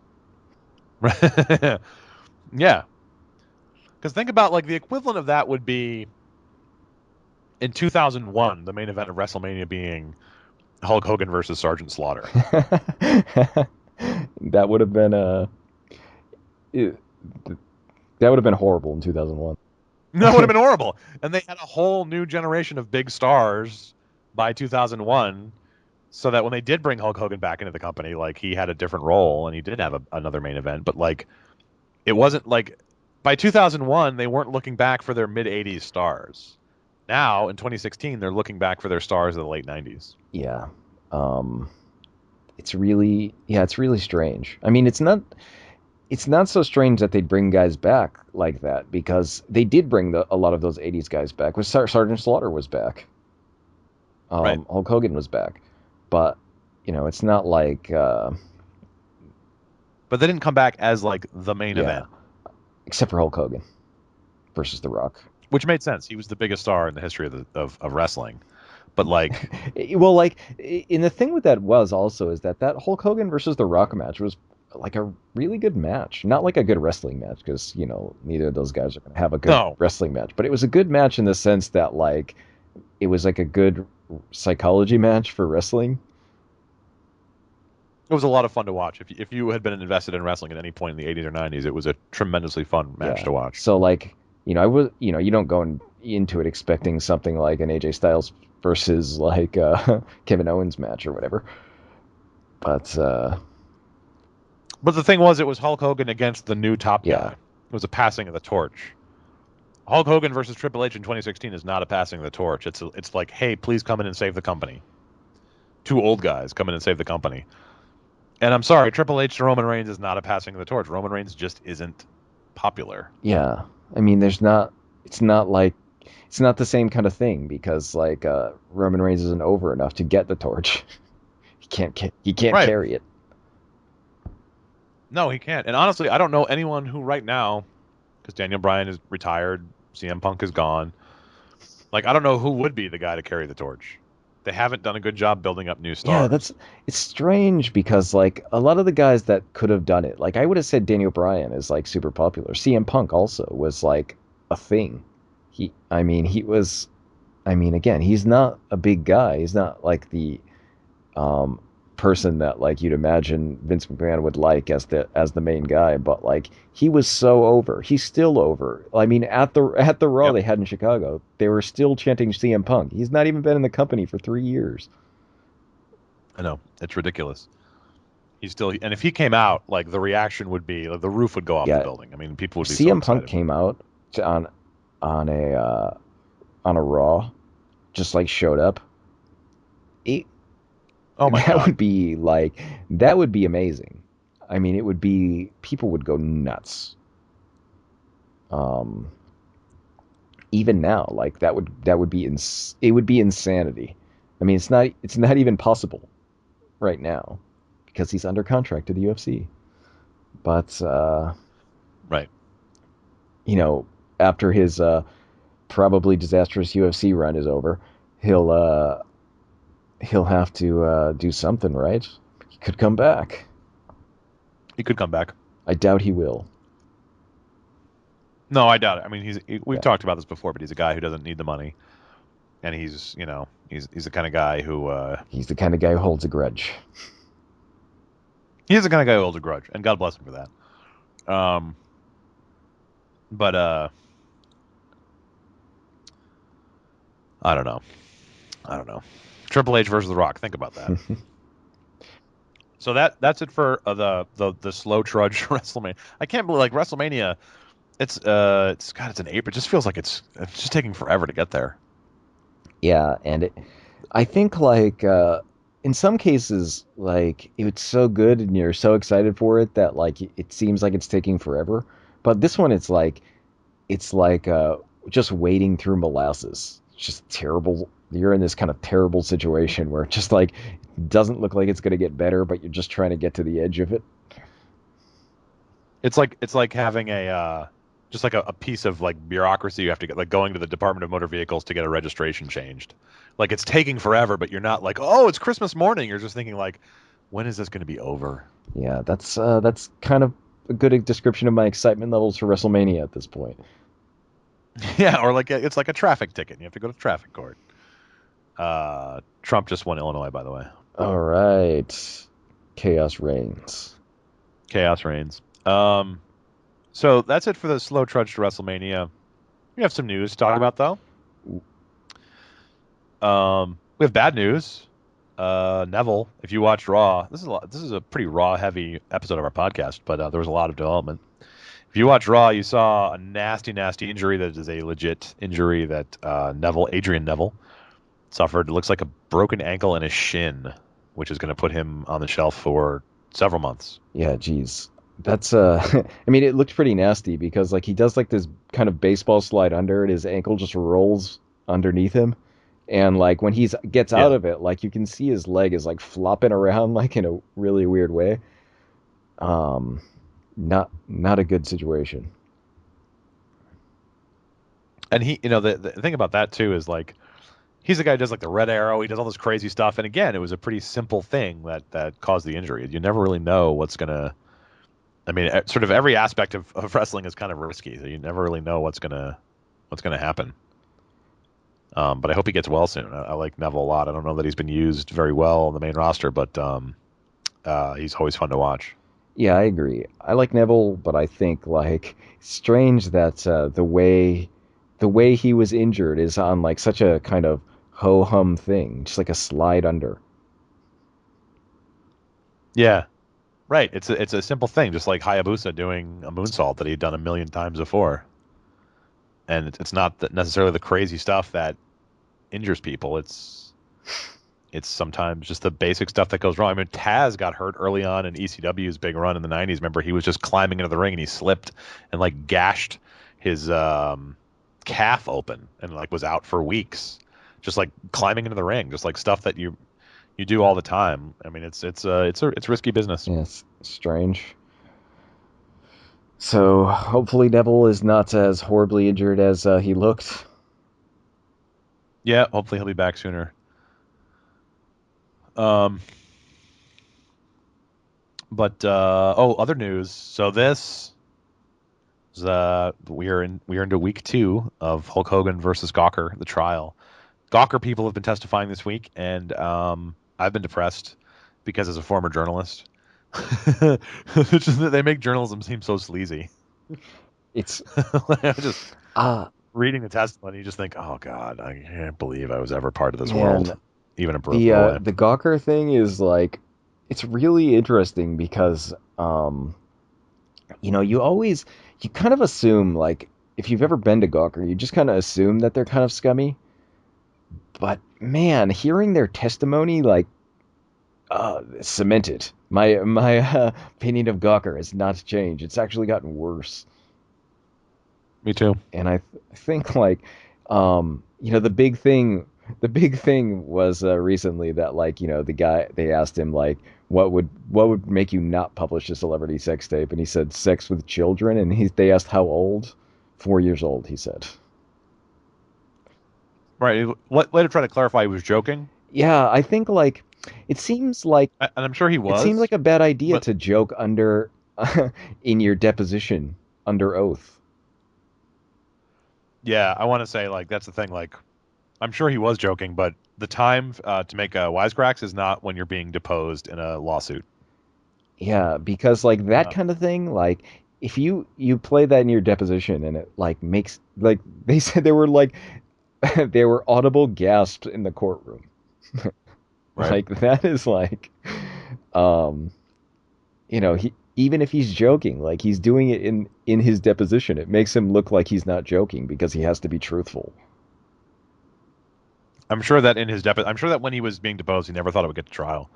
Yeah, because think about like the equivalent of that would be in 2001, the main event of WrestleMania being Hulk Hogan versus Sergeant Slaughter. That would have been that would have been horrible in 2001. That would have been horrible. And they had a whole new generation of big stars by 2001, so that when they did bring Hulk Hogan back into the company, like he had a different role and he did have another main event, but like it wasn't like by 2001 they weren't looking back for their mid 80s stars. Now in 2016 they're looking back for their stars of the late 90s. Yeah. It's really strange. I mean, it's not it's not so strange that they'd bring guys back like that because they did bring a lot of those '80s guys back. Was Sergeant Slaughter was back, Right. Hulk Hogan was back, but it's not like But they didn't come back as like the main yeah, event, except for Hulk Hogan versus The Rock. which made sense. He was the biggest star in the history of wrestling. But like, Well, like, in the thing with that was also is that Hulk Hogan versus The Rock match was like a really good match. Not like a good wrestling match because, neither of those guys are going to have a good no, wrestling match, but it was a good match in the sense that like it was like a good psychology match for wrestling. it was a lot of fun to watch. If you had been invested in wrestling at any point in the 80s or 90s, it was a tremendously fun match Yeah. to watch. So like, I was, you don't go into it expecting something like an AJ Styles versus like Kevin Owens match or whatever. But But the thing was, it was Hulk Hogan against the new top yeah. guy. It was a passing of the torch. Hulk Hogan versus Triple H in 2016 is not a passing of the torch. It's like, hey, please come in and save the company. Two old guys come in and save the company. And I'm sorry, Triple H to Roman Reigns is not a passing of the torch. Roman Reigns just isn't popular. Yeah. I mean, it's not like, it's not the same kind of thing because like Roman Reigns isn't over enough to get the torch. He can't Right. carry it. No, he can't. And honestly, I don't know anyone who right now, because Daniel Bryan is retired, CM Punk is gone. Like, I don't know who would be the guy to carry the torch. They haven't done a good job building up new Yeah, stars. it's strange because like a lot of the guys that could have done it, like I would have said Daniel Bryan is like super popular. CM Punk also was like a thing. He was, again, he's not a big guy. He's not like the um, person that like you'd imagine Vince McMahon would like as the main guy, but like he was so over. He's still over. I mean, at the Raw Yep. they had in Chicago, they were still chanting CM Punk. He's not even been in the company for 3 years. I know. It's ridiculous. He's still, and if he came out, like the reaction would be, like, the roof would go off the Yeah, building. I mean, people would be so CM Punk excited. came out on on a uh, on a Raw, just like showed up. It, Oh my that God. would be like that would be amazing. I mean, it would be people would go nuts. Um, Even now, like that would be it would be insanity. I mean, it's not even possible right now because he's under contract to the UFC. But Right. you know, after his probably disastrous UFC run is over, he'll he'll have to do something, right? He could come back. He could come back. I doubt he will. No, I doubt it. I mean, we've Yeah, talked about this before, but he's a guy who doesn't need the money, and he's the kind of guy who he's the kind of guy who holds a grudge. he's the kind of guy who holds a grudge, and God bless him for that. But I don't know. I don't know. Triple H versus The Rock. Think about that. So that's it for the slow trudge WrestleMania. I can't believe, like, WrestleMania. It's God. It's an April. It just feels like it's just taking forever to get there. Yeah, and I think like in some cases like it's so good and you're so excited for it that like it seems like it's taking forever. But this one it's like just wading through molasses. It's just terrible. You're in this kind of terrible situation where it just like doesn't look like it's going to get better, but you're just trying to get to the edge of it. It's like having a just like a piece of like bureaucracy you have to get, like going to the Department of Motor Vehicles to get a registration changed. Like, it's taking forever, but you're not like, oh, it's Christmas morning. You're just thinking like, when is this going to be over? Yeah, that's kind of a good description of my excitement levels for WrestleMania at this point. Yeah, or like it's like a traffic ticket. You have to go to traffic court. Trump just won Illinois, by the way. All right. Chaos reigns. Chaos reigns. So that's it for the slow trudge to WrestleMania. We have some news to talk about, though. We have bad news. Neville, if you watched Raw, this is a pretty Raw heavy episode of our podcast, but there was a lot of development. If you watch Raw, you saw a nasty, nasty injury that is a legit injury that Adrian Neville, suffered. It looks like a broken ankle and a shin, which is going to put him on the shelf for several months. Yeah, geez. That's I mean, it looked pretty nasty because like he does like this kind of baseball slide under and his ankle just rolls underneath him. And like when he's gets out Yeah. of it, like you can see his leg is like flopping around like in a really weird way. Um, not a good situation. And he, the thing about that too is like he's the guy who does like the red arrow. He does all this crazy stuff. And again, it was a pretty simple thing that caused the injury. You never really know what's gonna. I mean, sort of every aspect of wrestling is kind of risky. So you never really know what's gonna happen. But I hope he gets well soon. I like Neville a lot. I don't know that he's been used very well on the main roster, but he's always fun to watch. Yeah, I agree. I like Neville, but I think like it's strange that the way he was injured is on like such a kind of ho hum thing, just like a slide under. Yeah, right. It's a simple thing, just like Hayabusa doing a moonsault that he'd done a million times before, and it's not necessarily the crazy stuff that injures people. It's sometimes just the basic stuff that goes wrong. I mean, Taz got hurt early on in ECW's big run in the '90s. Remember, he was just climbing into the ring and he slipped and like gashed his calf open and like was out for weeks, just like climbing into the ring, just like stuff that you do all the time. I mean, it's risky business. Yeah, it's strange. So hopefully Neville is not as horribly injured as he looked. Yeah, hopefully he'll be back sooner. Um, but other news. So this is we are into week 2 of Hulk Hogan versus Gawker, the trial. Gawker people have been testifying this week, and I've been depressed because as a former journalist, they make journalism seem so sleazy. It's I just ah reading the testimony, you just think, oh God, I can't believe I was ever part of this man, world, even in a the peripheral way. the Gawker thing is like it's really interesting because you kind of assume like if you've ever been to Gawker, you just kind of assume that they're kind of scummy. But man, hearing their testimony like cemented my opinion of Gawker has not changed. It's actually gotten worse. Me too. And I think like the big thing was recently that like the guy they asked him like what would make you not publish a celebrity sex tape, and he said sex with children, and they asked how old. 4 years old, he said. Right. Later, try to clarify he was joking, Yeah, I think like it seems like and I'm sure he it seems like was, a bad idea but to joke under in your deposition under oath. yeah, I want to say like that's the thing. Like, I'm sure he was joking, but the time to make wisecracks is not when you're being deposed in a lawsuit. Yeah, because like that Uh, kind of thing, like if you play that in your deposition and it like makes like they said there were like there were audible gasps in the courtroom. right. Like that is like um he even if he's joking, like he's doing it in his deposition, it makes him look like he's not joking because he has to be truthful. I'm sure that in his I'm sure that when he was being deposed, he never thought it would get to trial.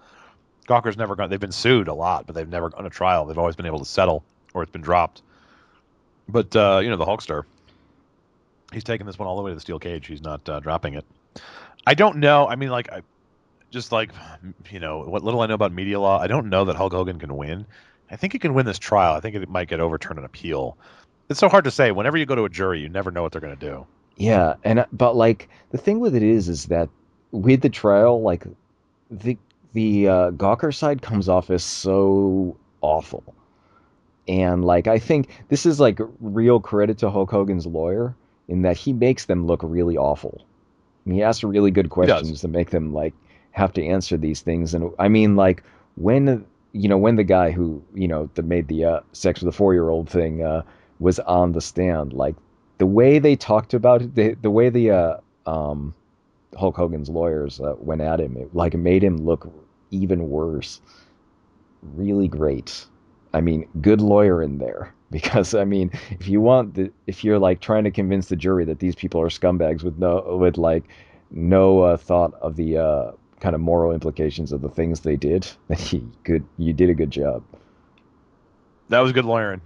Gawker's never gone. They've been sued a lot, but they've never gone to trial. They've always been able to settle, or it's been dropped. But the Hulkster, he's taking this one all the way to the steel cage. He's not dropping it. I don't know. I mean, like, just like what little I know about media law, I don't know that Hulk Hogan can win. I think he can win this trial. I think it might get overturned on appeal. It's so hard to say. Whenever you go to a jury, you never know what they're going to do. Yeah, and but like the thing with it is that with the trial, like the the Gawker side comes off as so awful. And like I think this is like real credit to Hulk Hogan's lawyer in that he makes them look really awful. And he asks really good He does. questions to make them like have to answer these things. And I mean like when the guy who that made the sex with a 4-year-old thing was on the stand, like the way they talked about it, the way the Hulk Hogan's lawyers went at him, it made him look even worse. Really great. I mean, good lawyer in there. Because I mean, if you're like trying to convince the jury that these people are scumbags with like no thought of the kind of moral implications of the things they did, then you did a good job. That was good lawyering.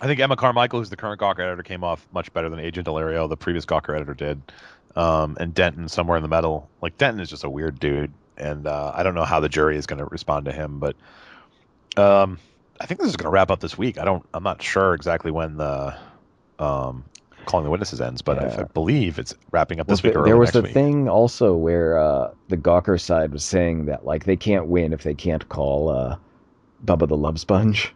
I think Emma Carmichael, who's the current Gawker editor, came off much better than Agent Delario, the previous Gawker editor, did. And Denton somewhere in the middle. Like Denton is just a weird dude, and I don't know how the jury is going to respond to him. But um, I think this is going to wrap up this week. I'm not sure exactly when the um, calling the witnesses ends, but I Yeah. believe it's wrapping up Well, this week or there early was next a week. thing also where the Gawker side was saying that like they can't win if they can't call Bubba the Love Sponge.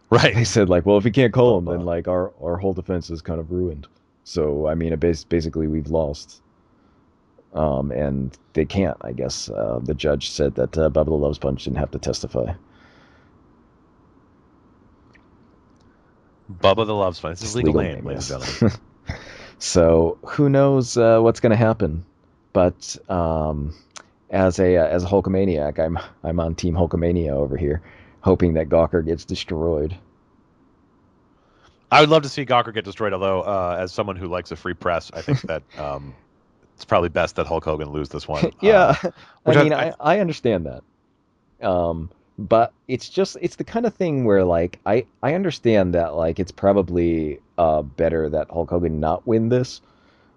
Right. They said like, well, if we can't call him, then Bubba. like our whole defense is kind of ruined. So I mean, basically we've lost. And they can't. I guess the judge said that Bubba the Love Sponge didn't have to testify. Bubba the Love Sponge. This is his His legal legal name, name, ladies and yes. gentlemen. So who knows what's going to happen? But as a Hulkamaniac, I'm on Team Hulkamania over here, hoping that Gawker gets destroyed. I would love to see Gawker get destroyed, although as someone who likes a free press, I think that it's probably best that Hulk Hogan lose this one. Yeah, I Which mean, I I understand that. But it's the kind of thing where like I understand that like it's probably better that Hulk Hogan not win this,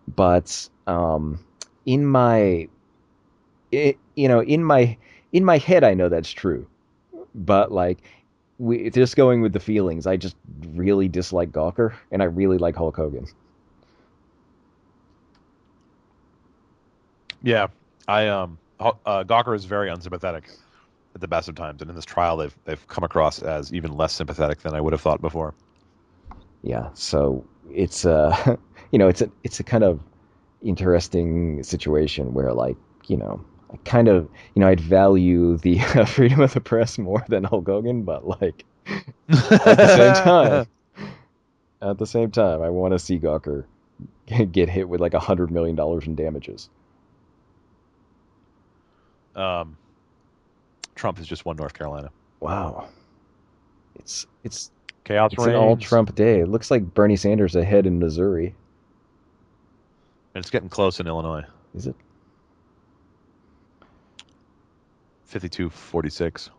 but in my in my head I know that's true, but like we just going with the feelings, I just really dislike Gawker and I really like Hulk Hogan. yeah, Gawker is very unsympathetic at the best of times, and in this trial they've come across as even less sympathetic than I would have thought before. Yeah, so it's it's a kind of interesting situation where like I kind of I'd value the freedom of the press more than Hulk Hogan, but like at the same time at the same time I want to see Gawker get hit with like $100 million in damages. um, Trump has just won North Carolina. Wow, it's Chaos it's an all reigns, Trump day. It looks like Bernie Sanders ahead in Missouri. and it's getting close in Illinois. Is it? 52-46,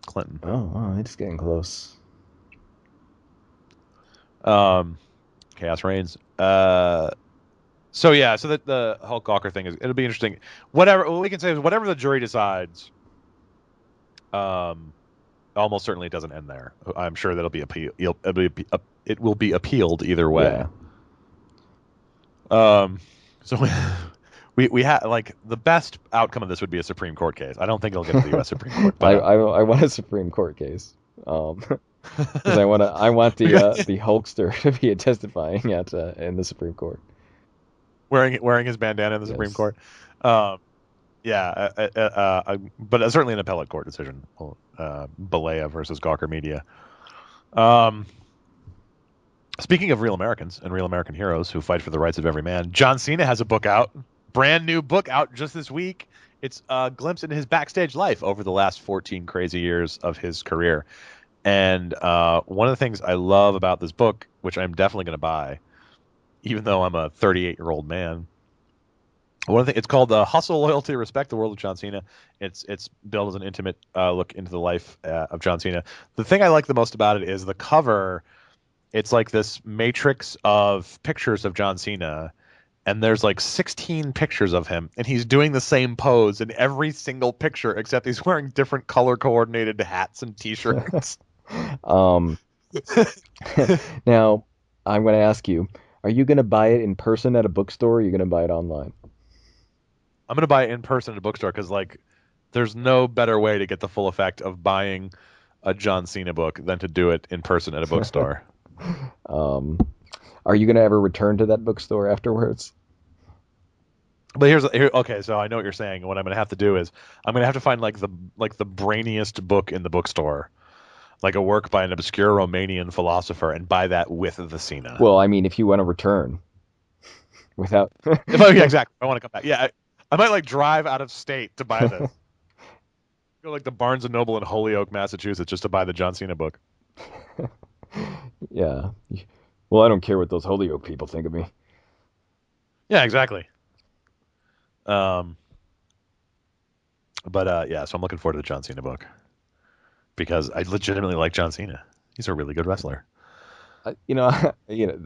Clinton. Oh, wow, it's getting close. Um, Chaos reigns. So yeah, so that the Hulk Gawker thing is it'll be interesting. Whatever what we can say is whatever the jury decides, um, almost certainly it doesn't end there. I'm sure that'll be appeal. It will be appealed either way. Yeah. Um, so we have like the best outcome of this would be a Supreme Court case. I don't think it'll get to the U.S. Supreme Court, but I want a Supreme Court case. Because I want the Hulkster to be testifying at in the Supreme Court. wearing his bandana in the Supreme Yes. Court. Yeah, but certainly an appellate court decision. Balea versus Gawker Media. Um, Speaking of real Americans and real American heroes who fight for the rights of every man, John Cena has a book out, brand new book out just this week. It's a glimpse into his backstage life over the last 14 crazy years of his career. And one of the things I love about this book, which I'm definitely going to buy, even though I'm a 38-year-old man, one of the it's called Hustle, Loyalty, Respect: The World of John Cena. It's billed as an intimate look into the life of John Cena. The thing I like the most about it is the cover. It's like this matrix of pictures of John Cena, and there's like 16 pictures of him, and he's doing the same pose in every single picture, except he's wearing different color coordinated hats and T-shirts. um, Now, I'm going to ask you, are you going to buy it in person at a bookstore or are you going to buy it online? I'm gonna buy it in person at a bookstore because like there's no better way to get the full effect of buying a John Cena book than to do it in person at a bookstore. um, are you going to ever return to that bookstore afterwards? But okay, so I know what you're saying. What I'm gonna have to do is I'm gonna have to find like the brainiest book in the bookstore, like a work by an obscure Romanian philosopher, and buy that with the Cena. Well, I mean, if you want to return without. Yeah, exactly. I want to come back. Yeah, I might like drive out of state to buy this. Go like the Barnes and Noble in Holyoke, Massachusetts, just to buy the John Cena book. Yeah. Well, I don't care what those Holyoke people think of me. Yeah, exactly. Um, but yeah, so I'm looking forward to the John Cena book. because I legitimately like John Cena. He's a really good wrestler. You know,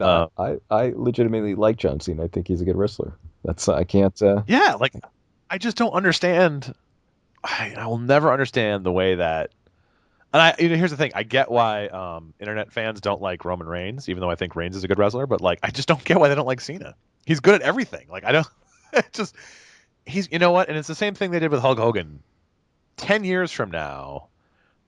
Uh, I legitimately like John Cena. I think he's a good wrestler. That's I can't. yeah, like I just don't understand. I will never understand the way that. And here's the thing. I get why internet fans don't like Roman Reigns, even though I think Reigns is a good wrestler. But like, I just don't get why they don't like Cena. He's good at everything. Like, I don't. It just he's you know what? And it's the same thing they did with Hulk Hogan. 10 years from now,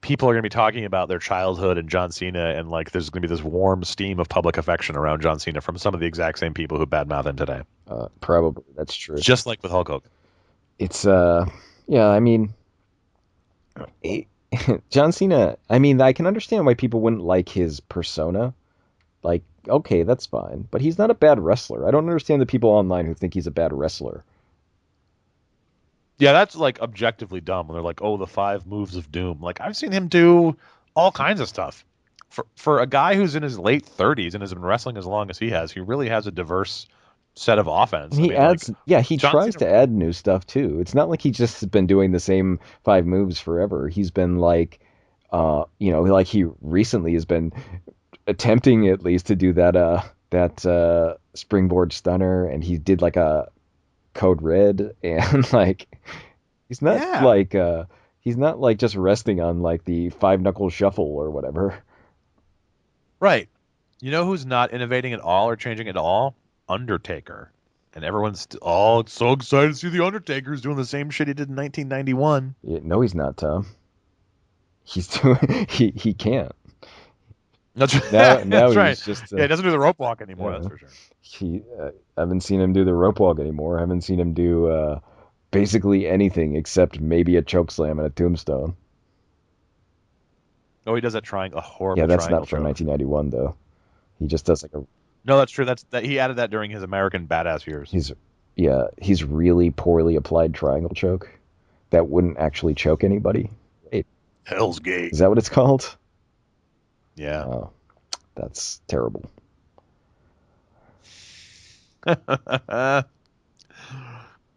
people are going to be talking about their childhood and John Cena, and like, there's going to be this warm steam of public affection around John Cena from some of the exact same people who badmouth him today. Probably that's true. Just like with Hulk Hogan. It's yeah. I mean, it, John Cena. I mean, I can understand why people wouldn't like his persona. Like, okay, that's fine, but he's not a bad wrestler. I don't understand the people online who think he's a bad wrestler. Yeah, that's like objectively dumb when they're like, "Oh, the five moves of doom." Like, I've seen him do all kinds of stuff. For a guy who's in his late 30s and has been wrestling as long as he has, he really has a diverse set of offense. And I he mean, like adds, yeah, he John tries Cena. to add new stuff too. It's not like he's just been doing the same five moves forever. He's been like, like he recently has been attempting at least to do that springboard stunner, and he did like a code red, and like he's not Yeah, like he's not like just resting on like the five knuckle shuffle or whatever. right. You know who's not innovating at all or changing at all? Undertaker. And everyone's all so excited to see the Undertaker's doing the same shit he did in 1991. Yeah, no, he's not, Tom. He's doing he can't. That's Now that's right. he's just Yeah, he doesn't do the rope walk anymore. That's yeah. for sure. He I haven't seen him do the rope walk anymore. I haven't seen him do basically anything except maybe a choke slam and a tombstone. Oh, he does that a Yeah, horrible that's triangle not from choke. 1991 though. He just does like a No, that's true. That's that he added that during his American Badass years. he's he's really poorly applied triangle choke that wouldn't actually choke anybody. Wait, Hell's Gate. is that what it's called? Yeah. Oh, that's terrible.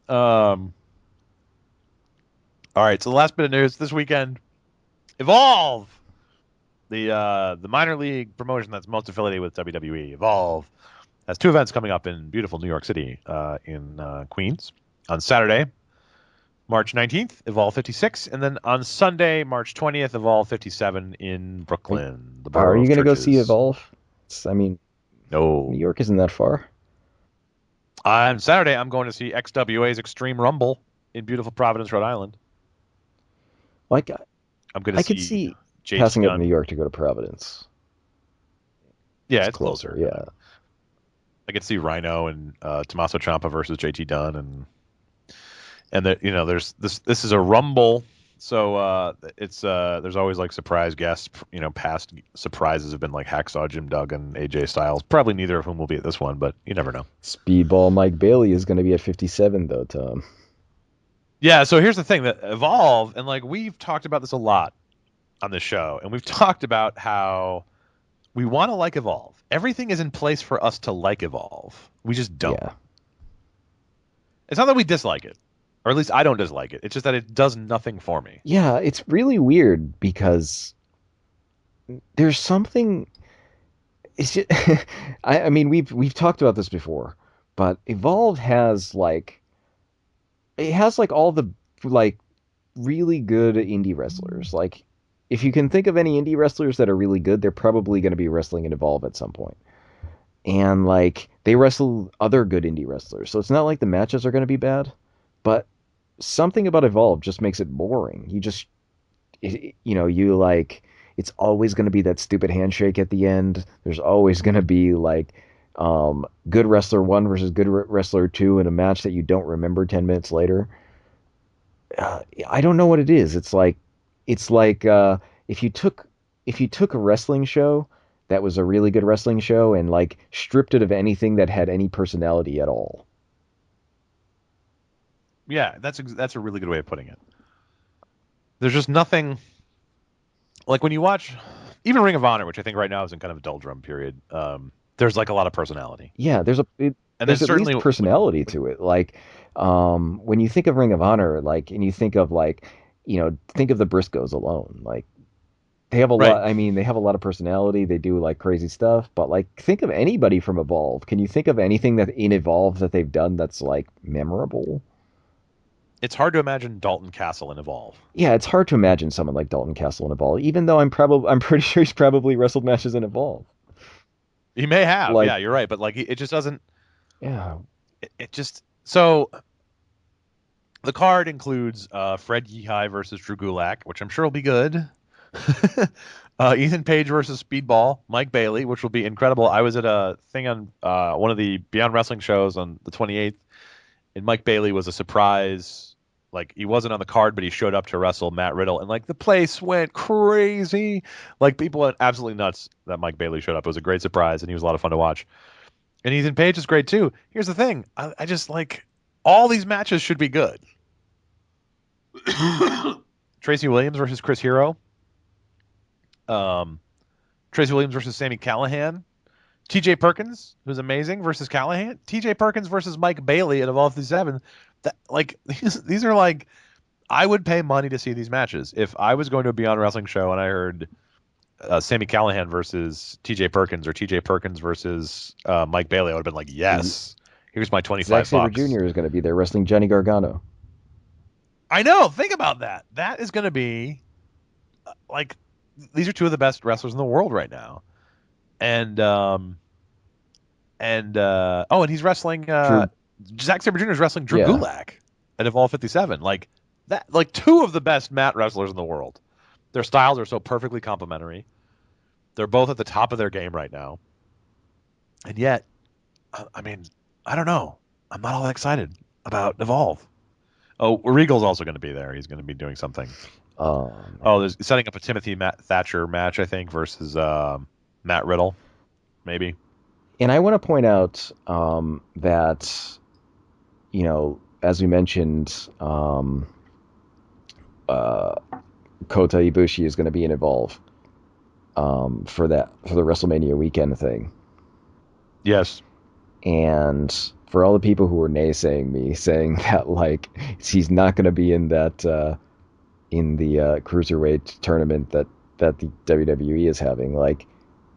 um. All right. So the last bit of news this weekend: Evolve, the minor league promotion that's most affiliated with WWE. Evolve has two events coming up in beautiful New York City, in Queens on Saturday, March 19th, Evolve 56, and then on Sunday, March 20th, Evolve 57 in Are, Brooklyn, the are borough you of gonna go see churches. Evolve? I mean, New No. York isn't that far. On Saturday, I'm going to see XWA's Extreme Rumble in beautiful Providence, Rhode Island. Like I'm going to I could see see JT passing up New Gunn. York to go to Providence. Yeah, It's it's closer, closer. yeah. I could see Rhino and Tommaso Ciampa versus JT Dunn, and there's this is a Rumble, so it's there's always like surprise guests. Past surprises have been like Hacksaw Jim Duggan, AJ Styles. Probably neither of whom will be at this one, but you never know. Speedball Mike Bailey is going to be at 57 though, Tom. Yeah, so here's the thing that Evolve, and like we've talked about this a lot on the show, and we've talked about how we want to like Evolve. Everything is in place for us to like Evolve. We just don't. Yeah. It's not that we dislike it, or at least I don't dislike it. It's just that it does nothing for me. Yeah, it's really weird because there's something it's just, I mean we've talked about this before, but Evolve has like it has like all the like really good indie wrestlers. Like if you can think of any indie wrestlers that are really good, they're probably going to be wrestling in Evolve at some point. And like they wrestle other good indie wrestlers. So it's not like the matches are going to be bad, but something about Evolve just makes it boring. You like it's always going to be that stupid handshake at the end. There's always going to be like good wrestler 1 versus good wrestler 2 in a match that you don't remember 10 minutes later. I don't know what it is. It's like if you took a wrestling show that was a really good wrestling show and like stripped it of anything that had any personality at all. Yeah, that's a really good way of putting it. There's just nothing like when you watch even Ring of Honor, which I think right now is in kind of a doldrum period. There's like a lot of personality, Yeah, and then there's at certainly least personality to it. Like when you think of Ring of Honor, like and you think of like think of the Briscoes alone. Like they have a Right. lot. I mean, they have a lot of personality. They do like crazy stuff. But like, think of anybody from Evolve. Can you think of anything that in Evolve that they've done that's like memorable? It's hard to imagine Dalton Castle in Evolve. Yeah, it's hard to imagine someone like Dalton Castle in Evolve, even though I'm pretty sure he's probably wrestled matches in Evolve. He may have, Like, yeah, you're right, but like it just doesn't. yeah, It just so the card includes Fred Yehai versus Drew Gulak, which I'm sure will be good. Ethan Page versus Speedball, Mike Bailey, which will be incredible. I was at a thing on one of the Beyond Wrestling shows on the 28th, and Mike Bailey was a surprise. Like he wasn't on the card, but he showed up to wrestle Matt Riddle, and like the place went crazy. Like people went absolutely nuts that Mike Bailey showed up. It was a great surprise, and he was a lot of fun to watch. And Ethan Page is great too. Here's the thing: I just like all these matches should be good. Tracy Williams versus Chris Hero. Um, Tracy Williams versus Sammy Callahan. T.J. Perkins, who's amazing, versus Callahan. T.J. Perkins versus Mike Bailey at Evolve 7. That like these are like I would pay money to see these matches if I was going to a Beyond Wrestling show and I heard Sammy Callahan versus T.J. Perkins or T.J. Perkins versus Mike Bailey. I would have been like, yes, here's my Zack 25 Sabre bucks. Jr. is going to be there wrestling Johnny Gargano. I know. Think about that. That is going to be like these are two of the best wrestlers in the world right now, and oh, and he's wrestling Drew, Zack Sabre Jr. is wrestling Drew yeah, Gulak at Evolve 57. Like that, like two of the best mat wrestlers in the world. Their styles are so perfectly complementary. They're both at the top of their game right now, and yet, I mean, I don't know. I'm not all that excited about Evolve. Oh, Regal's also going to be there. He's going to be doing something. Oh, man. there's setting up a Timothy Thatcher match, I think, versus Matt Riddle, maybe. And I want to point out that, as we mentioned, uh, Kota Ibushi is going to be in Evolve for the WrestleMania weekend thing. Yes. And for all the people who were naysaying me, saying that like he's not going to be in that in the cruiserweight tournament that the WWE is having, like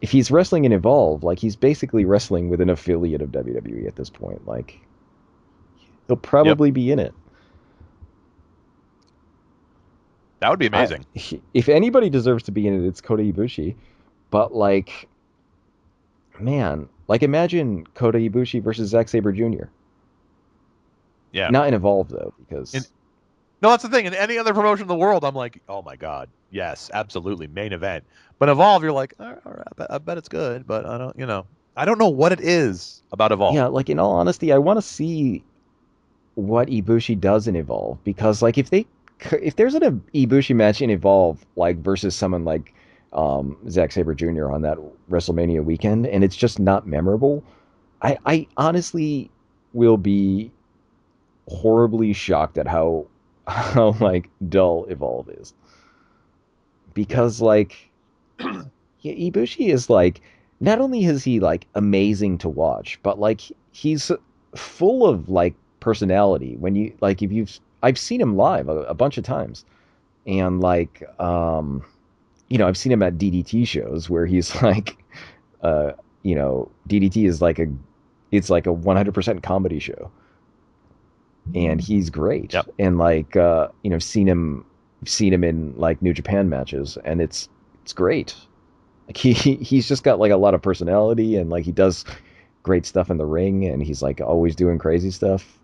if he's wrestling in Evolve, like he's basically wrestling with an affiliate of WWE at this point. Like he'll Yep. probably be in it. That would be I amazing. if anybody deserves to be in it, it's Kota Ibushi. But like, man, like imagine Kota Ibushi versus Zack Sabre Jr. Yeah. Not in Evolve though, And because no, that's the thing. In any other promotion in the world, I'm like, oh my god, yes, absolutely, main event. But Evolve, you're like, all right, I bet it's good, but I don't know what it is about yeah, Evolve. like in all honesty, I want to see what Ibushi does in Evolve because like if there's an Ibushi match in Evolve like versus someone like Zack Sabre Jr. on that WrestleMania weekend and it's just not memorable, I honestly will be horribly shocked at how like dull Evolve is Yeah. because like yeah, Ibushi is like not only is he like amazing to watch, but like he's full of like personality. When you like if you've I've seen him live a bunch of times, and like I've seen him at DDT shows where he's like DDT is like a 100% comedy show, and he's great. Yep. And like seen him in like New Japan matches, and it's great. Like he's just got like a lot of personality and like he does great stuff in the ring and he's like always doing crazy stuff.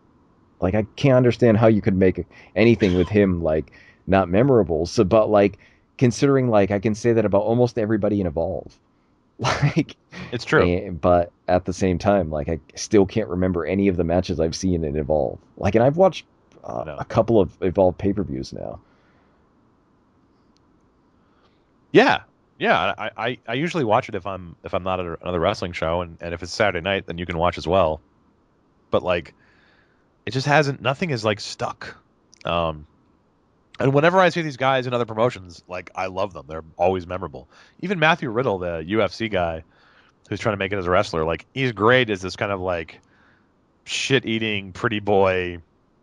Like I can't understand how you could make anything with him like not memorable. So but like considering like I can say that about almost everybody in Evolve. Like It's true. but at the same time like I still can't remember any of the matches I've seen in Evolve. Like and I've watched No. a couple of Evolve pay-per-views now. Yeah. Yeah. I usually watch it if I'm not at another wrestling show, and if it's Saturday night, then you can watch as well. But like, it just hasn't. Nothing is like stuck. Um, And whenever I see these guys in other promotions, like I love them. They're always memorable. Even Matthew Riddle, the UFC guy who's trying to make it as a wrestler, like he's great as this kind of like shit-eating pretty boy,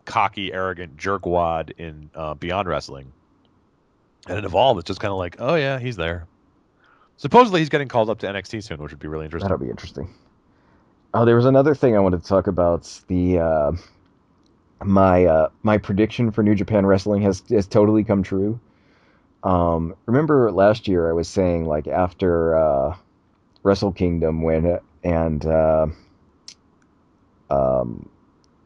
cocky, arrogant jerkwad in Beyond Wrestling. And in Evolve, it's just kind of like, oh yeah, he's there. Supposedly he's getting called up to NXT soon, which would be really That'll interesting. be interesting. Oh, there was another thing I wanted to talk about. The my prediction for New Japan Wrestling has totally come true. Remember last year I was saying like after Wrestle Kingdom when and um,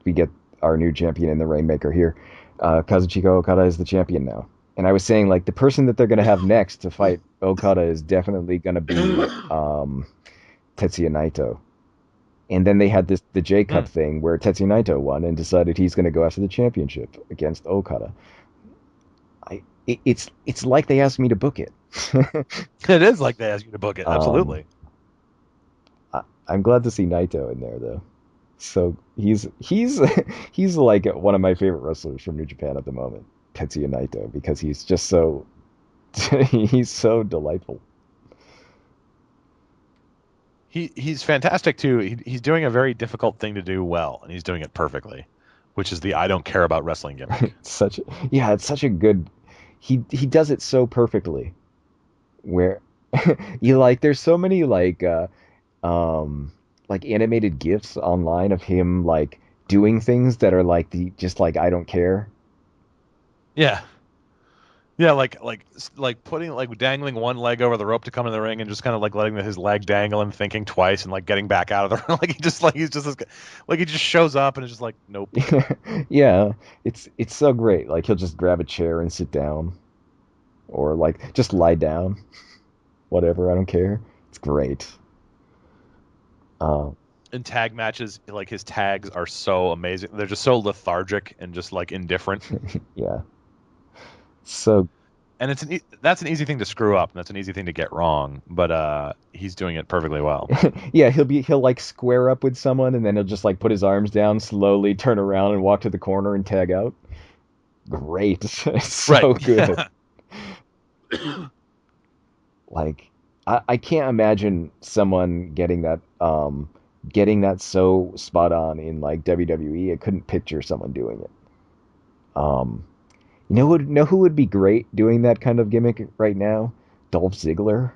we get our new champion in the Rainmaker here. Kazuchika Okada is the champion now. And I was saying like the person that they're going to have next to fight Okada is definitely going to be Tetsuya Naito. And then they had the J Cup Hmm. thing where Tetsuya Naito won and decided he's going to go after the championship against Okada. It's like they asked me to book it. It is like they ask you to book it. um, Absolutely. I'm glad to see Naito in there though. So he's he's like one of my favorite wrestlers from New Japan at the moment, Tetsuya Naito, because he's just so he's so delightful. He's fantastic too. He's doing a very difficult thing to do well, and he's doing it perfectly, which is the I don't care about wrestling gimmick. It's such yeah, it's such a good he does it so perfectly. Where you like there's so many like animated gifs online of him like doing things that are like the just like I don't care. Yeah. Yeah, like putting like dangling one leg over the rope to come in the ring and just kind of like letting his leg dangle and thinking twice and like getting back out of the like he's just like he just shows up and it's just like nope. Yeah, it's so great. Like he'll just grab a chair and sit down, or like just lie down. Whatever, I don't care. It's great. Uh, In tag matches, like his tags are so amazing. They're just so lethargic and just like indifferent. yeah. So And that's an easy thing to screw up and that's an easy thing to get wrong, but he's doing it perfectly well. yeah, he'll like square up with someone and then he'll just like put his arms down, slowly turn around and walk to the corner and tag out. Great. It's Right. so good. Yeah. Like I can't imagine someone getting that so spot on in like WWE. I couldn't picture someone doing it. Um know who would be great doing that kind of gimmick right now? Dolph Ziggler.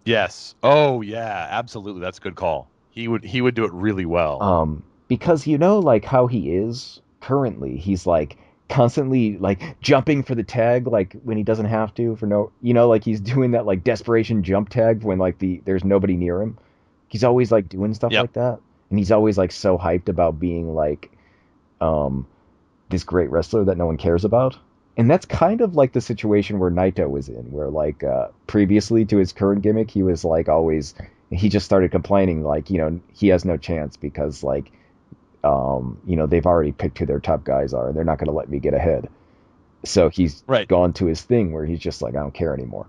Yes. Oh yeah, absolutely. That's a good call. He would do it really well. Because you know like how he is currently. He's like constantly like jumping for the tag like when he doesn't have to for no like he's doing that like desperation jump tag when like there's nobody near him. He's always like doing stuff Yep. like that. And he's always like so hyped about being like um this great wrestler that no one cares about. And that's kind of like the situation where Naito was in, where like previously to his current gimmick, he was like always he just started complaining like, he has no chance because like they've already picked who their top guys are and they're not going to let me get ahead. So he's Right. gone to his thing where he's just like, I don't care anymore.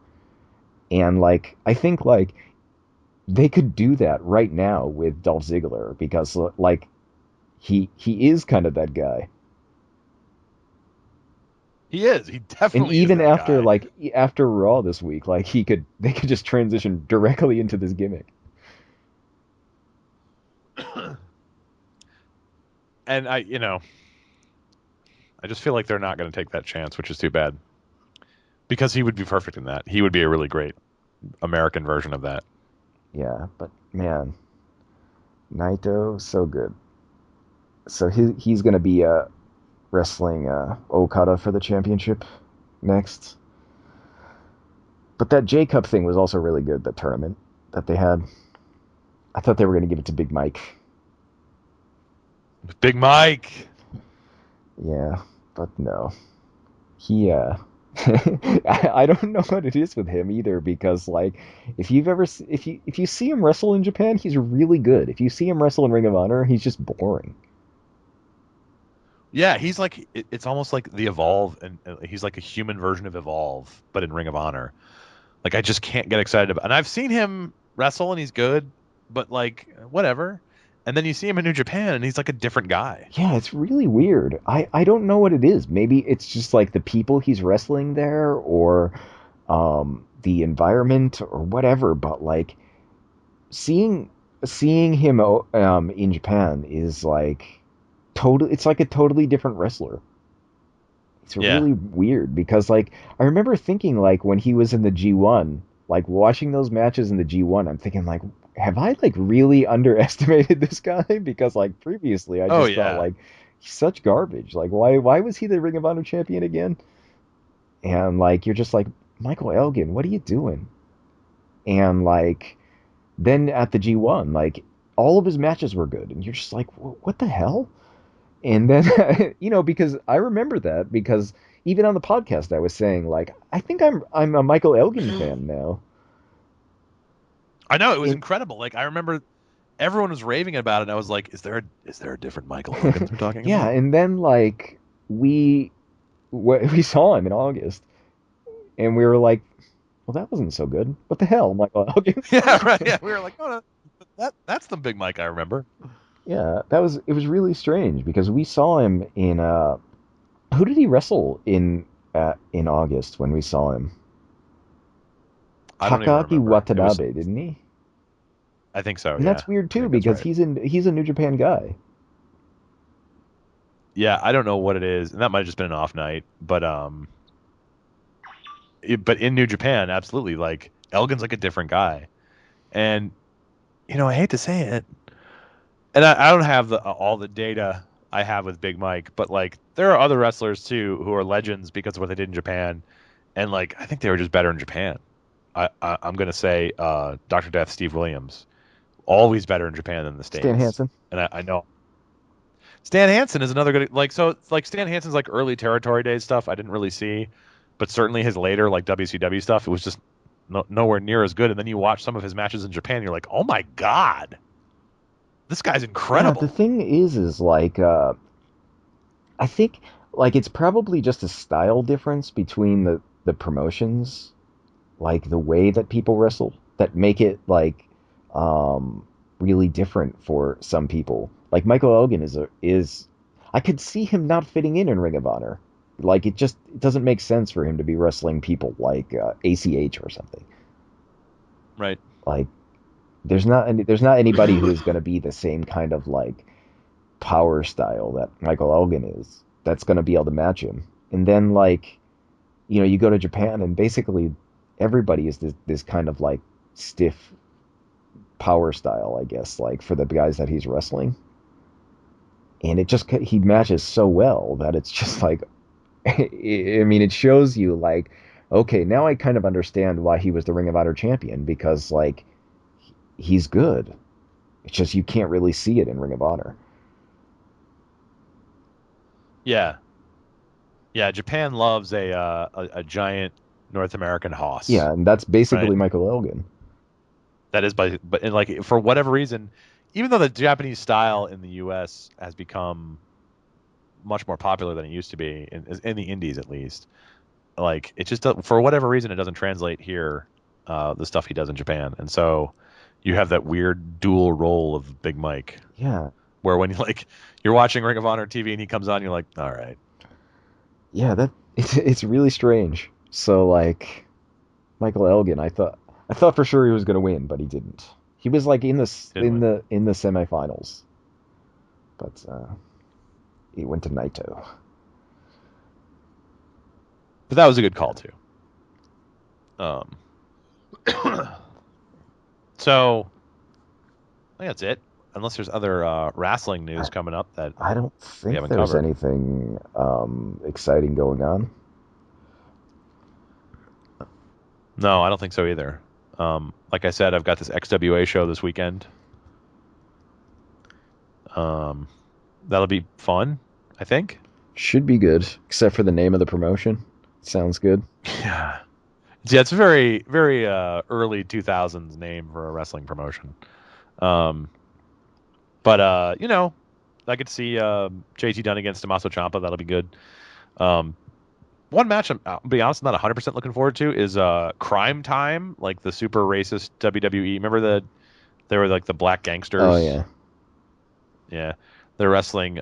And like, I think like they could do that right now with Dolph Ziggler because like he is kind of that guy. He is. He And definitely is even that after guy. like after Raw this week, like they could just transition directly into this gimmick. And I just feel like they're not going to take that chance, which is too bad. Because he would be perfect in that. He would be a really great American version of that. Yeah, but man, Naito so good. So he's gonna be wrestling Okada for the championship next. But that J Cup thing was also really good. The tournament that they had. I thought they were gonna give it to Big Mike. Big Mike. Yeah, but no. He I don't know what it is with him either because like if you see him wrestle in Japan, he's really good. If you see him wrestle in Ring of Honor, he's just boring. Yeah, he's like it's almost like the Evolve, and he's like a human version of Evolve, but in Ring of Honor. Like I just can't get excited about. And I've seen him wrestle, and he's good, but like whatever. And then you see him in New Japan, and he's like a different guy. Yeah, it's really weird. I don't know what it is. Maybe it's just like the people he's wrestling there or the environment or whatever, but like seeing seeing him in Japan is like total it's like a totally different wrestler. It's Yeah. really weird because like I remember thinking like when he was in the G1, like watching those matches in the G1, I'm thinking like have I like really underestimated this guy? Because like previously I Oh just thought yeah. like he's such garbage. Like why was he the Ring of Honor champion again? And like you're just like Michael Elgin, what are you doing? And like then at the G1, like all of his matches were good and you're just like what the hell? And then because I remember that because even on the podcast I was saying like I think I'm a Michael Elgin fan now. I know it was And incredible. Like I remember everyone was raving about it, and I was like, is there a different Michael Elgin they're talking yeah, about? and then like we we saw him in August and we were like, well that wasn't so good. What the hell, Michael Elgin? Yeah, right. Yeah, we were like, oh, no, that's the big Mike I remember. Yeah, it was really strange because we saw him in who did he wrestle in August when we saw him? I don't even Takaaki remember. It was, Watanabe, didn't he? I think so. And Yeah, that's weird I too think that's because right. he's a New Japan guy. Yeah, I don't know what it is, and that might have just been an off night, but but in New Japan, absolutely, like Elgin's like a different guy, and I hate to say it, and I don't have all the data I have with Big Mike, but like there are other wrestlers too who are legends because of what they did in Japan, and like I think they were just better in Japan. I'm gonna say Dr. Death, Steve Williams, always better in Japan than the Stan States, Hansen. and I know Stan Hansen is another good so like Stan Hansen's like early territory days stuff I didn't really see, but certainly his later like WCW stuff it was just nowhere near as good. And then you watch some of his matches in Japan, you're like, oh my god, this guy's Yeah, the incredible. thing is like I think like it's probably just a style difference between the promotions, like the way that people wrestle that make it like really different for some people. Like Michael Elgin is I could see him not fitting in Ring of Honor. Like it doesn't make sense for him to be wrestling people like ACH or something. Right. Like there's not anybody who's going to be the same kind of like power style that Michael Elgin is that's going to be able to match him. And then like you go to Japan and basically everybody is this kind of like stiff power style, I guess, like for the guys that he's wrestling. And he matches so well that it's just like I mean it shows you like okay, now I kind of understand why he was the Ring of Honor champion because like he's good. It's just you can't really see it in Ring of Honor. Yeah. Yeah, Japan loves a giant North American hoss, Yeah, and that's right? basically Michael Elgin. That is but and like for whatever reason, even though the Japanese style in the US has become much more popular than it used to be in the indies at least, like it just for whatever reason it doesn't translate here, the stuff he does in Japan. And so you have that weird dual role of Big Mike Yeah, where when you like you're watching Ring of Honor TV and he comes on, you're like, all right. yeah, that it's really strange. So like Michael Elgin, I thought for sure he was gonna win, but he didn't. He was like Didn't win. in the semifinals, but he went to Naito. But that was a good call too. Um, so I think that's it. Unless there's other wrestling I, news coming up that I don't we think haven't there's covered. anything exciting going on. No, I don't think so either. Like I said, I've got this XWA show this weekend. Um, that'll be fun, I think. Should be good, except for the name of the promotion. Sounds good. Yeah. Yeah, it's a very, very early 2000s name for a wrestling promotion. Um, but I get to see JT Dunn against Tommaso Ciampa. That'll be good. Um, one match I'll be honest, I'm not 100% looking forward to is Crime Time, like the super racist WWE. Remember they were like the black Oh gangsters? yeah. Yeah. They're wrestling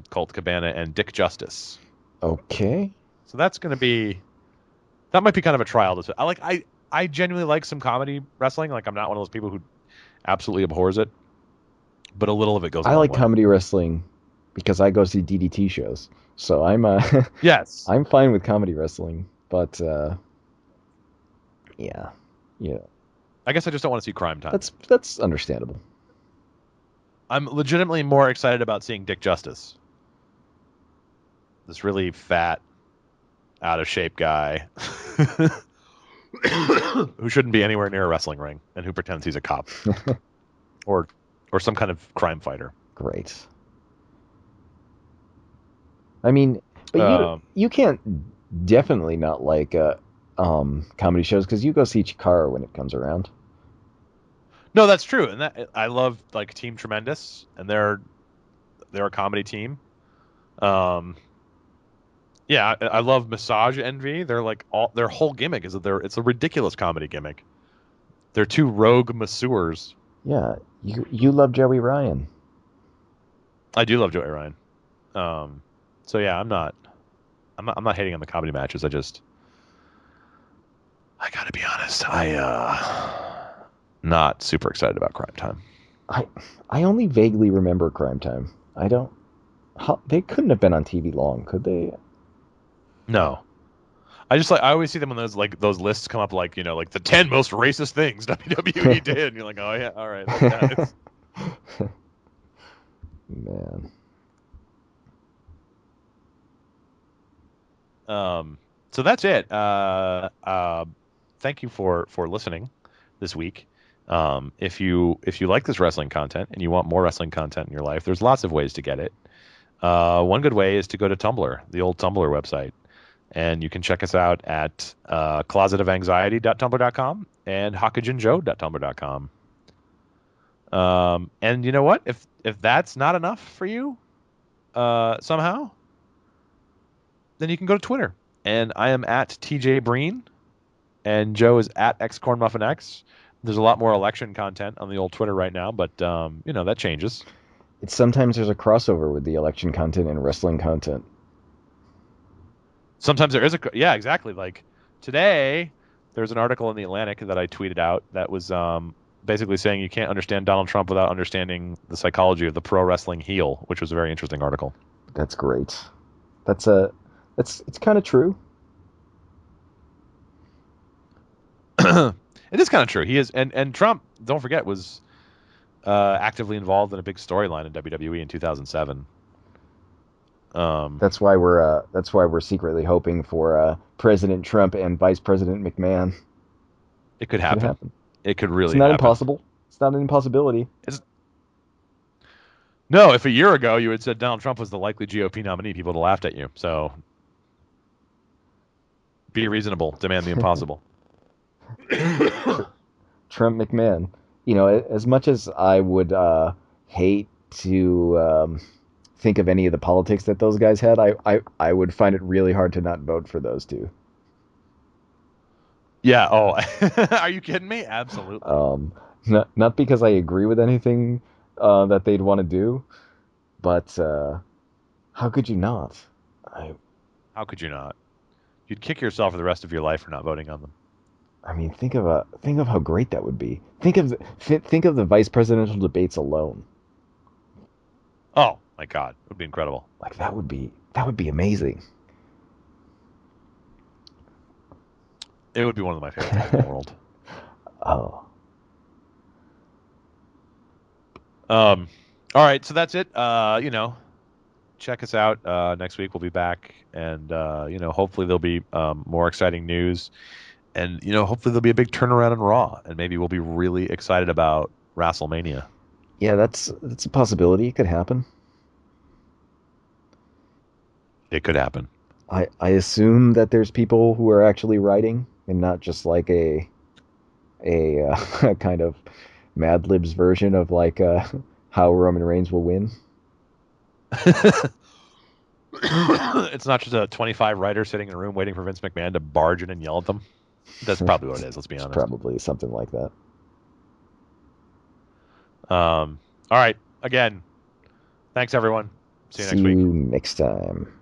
Colt Cabana and Dick Justice. Okay. So that might be kind of a trial. I genuinely like some comedy wrestling. Like I'm not one of those people who absolutely abhors it, but a little of it goes a I long like way. comedy wrestling because I go see DDT shows. So I'm Yes. I'm fine with comedy wrestling, but yeah, yeah, I guess I just don't want to see Crime Time. that's understandable. I'm legitimately more excited about seeing Dick Justice. This really fat, out of shape guy who shouldn't be anywhere near a wrestling ring and who pretends he's a cop or some kind of crime fighter. Great. I mean, but Um, you can't definitely not like comedy shows because you go see Chikara when it comes around. no, that's true, and that I love like Team Tremendous, and they're a comedy team. Um, yeah, I love Massage Envy. They're like all their whole gimmick is that it's a ridiculous comedy gimmick. They're two rogue masseurs. Yeah, you love Joey Ryan. I do love Joey Ryan. Um, so yeah, I'm not hating on the comedy matches. I gotta be honest. Not super excited about Crime Time. I I only vaguely remember Crime Time. I don't. They couldn't have been on TV long, could they? No, I always see them when those lists come up like like the 10 most racist things WWE did. And you're like, oh yeah, all right, those guys. Man. Um, so that's it. Thank you for listening this week. If you like this wrestling content and you want more wrestling content in your life, there's lots of ways to get it. One good way is to go to Tumblr, the old Tumblr website, and you can check us out at closetofanxiety.tumblr.com and hockajinjoe.tumblr.com. And you know what? If that's not enough for you, somehow, then you can go to Twitter, and I am at TJ Breen, and Joe is at xcornmuffinx. There's a lot more election content on the old Twitter right now, but that changes. It's sometimes there's a crossover with the election content and wrestling content. Sometimes there is yeah, exactly. Like today, there's an article in the Atlantic that I tweeted out that was basically saying you can't understand Donald Trump without understanding the psychology of the pro wrestling heel, which was a very interesting article. That's great. That's a that's it's kind of true. It is kind of true. He is, and Trump, don't forget, was actively involved in a big storyline in WWE in 2007. Um, That's why we're secretly hoping for President Trump and Vice President McMahon. it could Could happen. happen. It could It's really not happen. impossible. It's not an impossibility. It's no. If a year ago you had said Donald Trump was the likely GOP nominee, people would have laughed at you. So be reasonable. Demand the impossible. Tr- Trump McMahon. You know, as much as I would hate to think of any of the politics that those guys had, I would find it really hard to not vote for those two. Yeah. Oh, are you kidding me? Absolutely. Not because I agree with anything that they'd want to do, but how could you not? I How could you not? You'd kick yourself for the rest of your life for not voting on them. I mean, think of how great that would be. Think of the vice presidential debates alone. Oh my God, it would be incredible. Like that would be amazing. It would be one of my favorite things in the world. Oh, Um, all right, so that's it. Check us out. Next week we'll be back, and hopefully there'll be more exciting news, and hopefully there'll be a big turnaround in Raw, and maybe we'll be really excited about WrestleMania. yeah, that's a possibility. It could happen. It could happen. I assume that there's people who are actually writing and not just like a kind of Mad Libs version of like how Roman Reigns will win. It's not just a 25 writer sitting in a room waiting for Vince McMahon to barge in and yell at them. That's probably what it is. Let's be It's honest. probably something like that. All right. Again, thanks everyone. See you See next week. you next time.